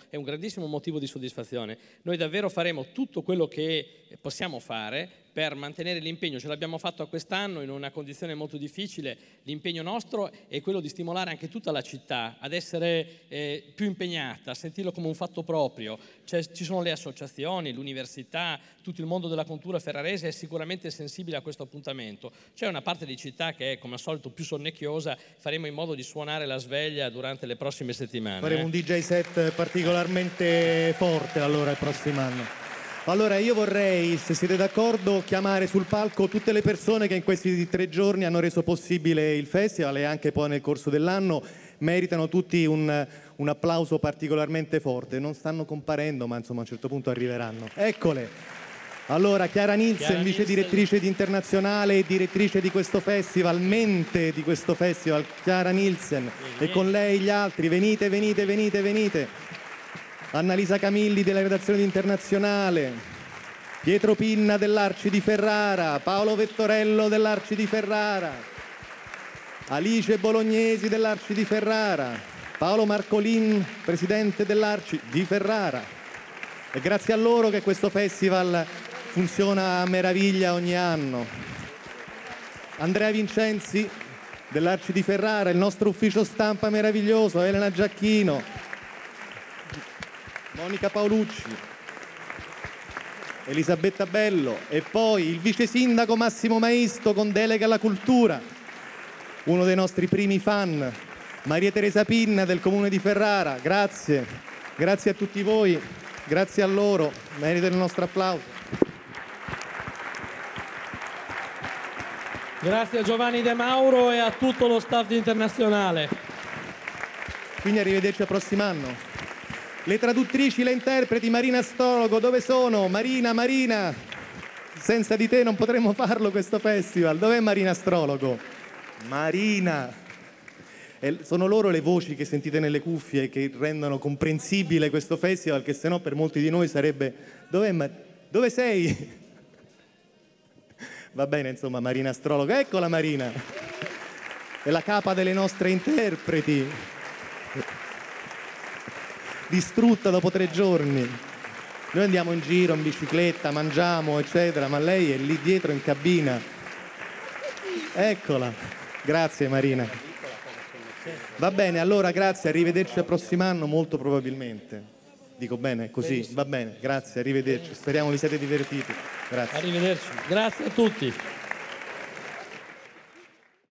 motivo di soddisfazione. Noi davvero faremo tutto quello che possiamo fare per mantenere l'impegno. Ce l'abbiamo fatto a quest'anno in una condizione molto difficile. L'impegno nostro è quello di stimolare anche tutta la città ad essere più impegnata, a sentirlo come un fatto proprio. Ci sono le associazioni, l'università, tutto il mondo della cultura ferrarese è sicuramente sensibile a questo appuntamento. C'è una parte di città che è come al solito più sonnecchiosa, faremo in modo di suonare la sveglia durante le prossime settimane. Faremo un DJ set particolarmente forte allora il prossimo anno. Allora io vorrei, se siete d'accordo, chiamare sul palco tutte le persone che in questi 3 giorni hanno reso possibile il festival e anche poi nel corso dell'anno. Meritano tutti un applauso particolarmente forte. Non stanno comparendo, ma insomma a un certo punto arriveranno. Eccole! Allora, Chiara Nielsen, vice direttrice di Internazionale e direttrice di questo festival, mente di questo festival, Chiara Nielsen, e con lei gli altri. Venite, venite, venite, venite. Annalisa Camilli della redazione di Internazionale, Pietro Pinna dell'Arci di Ferrara, Paolo Vettorello dell'Arci di Ferrara, Alice Bolognesi dell'Arci di Ferrara, Paolo Marcolin, presidente dell'Arci di Ferrara. È grazie a loro che questo festival funziona a meraviglia ogni anno. Andrea Vincenzi dell'Arci di Ferrara, il nostro ufficio stampa meraviglioso, Elena Giacchino, Monica Paolucci, Elisabetta Bello e poi il vice sindaco Massimo Maisto con delega alla cultura, uno dei nostri primi fan, Maria Teresa Pinna del comune di Ferrara. Grazie, grazie a tutti voi, grazie a loro, meritano il nostro applauso. Grazie a Giovanni De Mauro e a tutto lo staff di Internazionale. Quindi arrivederci al prossimo anno. Le traduttrici, le interpreti, Marina Astrologo, dove sono? Marina, Marina! Senza di te non potremmo farlo questo festival. Dov'è Marina Astrologo? Marina! Sono loro le voci che sentite nelle cuffie che rendono comprensibile questo festival, che sennò per molti di noi sarebbe... Dove sei? Va bene, insomma, Marina Astrologo. Eccola Marina! È la capa delle nostre interpreti. Distrutta dopo 3 giorni. Noi andiamo in giro in bicicletta, mangiamo, eccetera, ma lei è lì dietro in cabina. Eccola. Grazie Marina. Va bene, allora grazie, arrivederci al prossimo anno molto probabilmente. Dico bene, così, va bene, grazie, arrivederci. Speriamo vi siete divertiti. Grazie. Arrivederci. Grazie a tutti.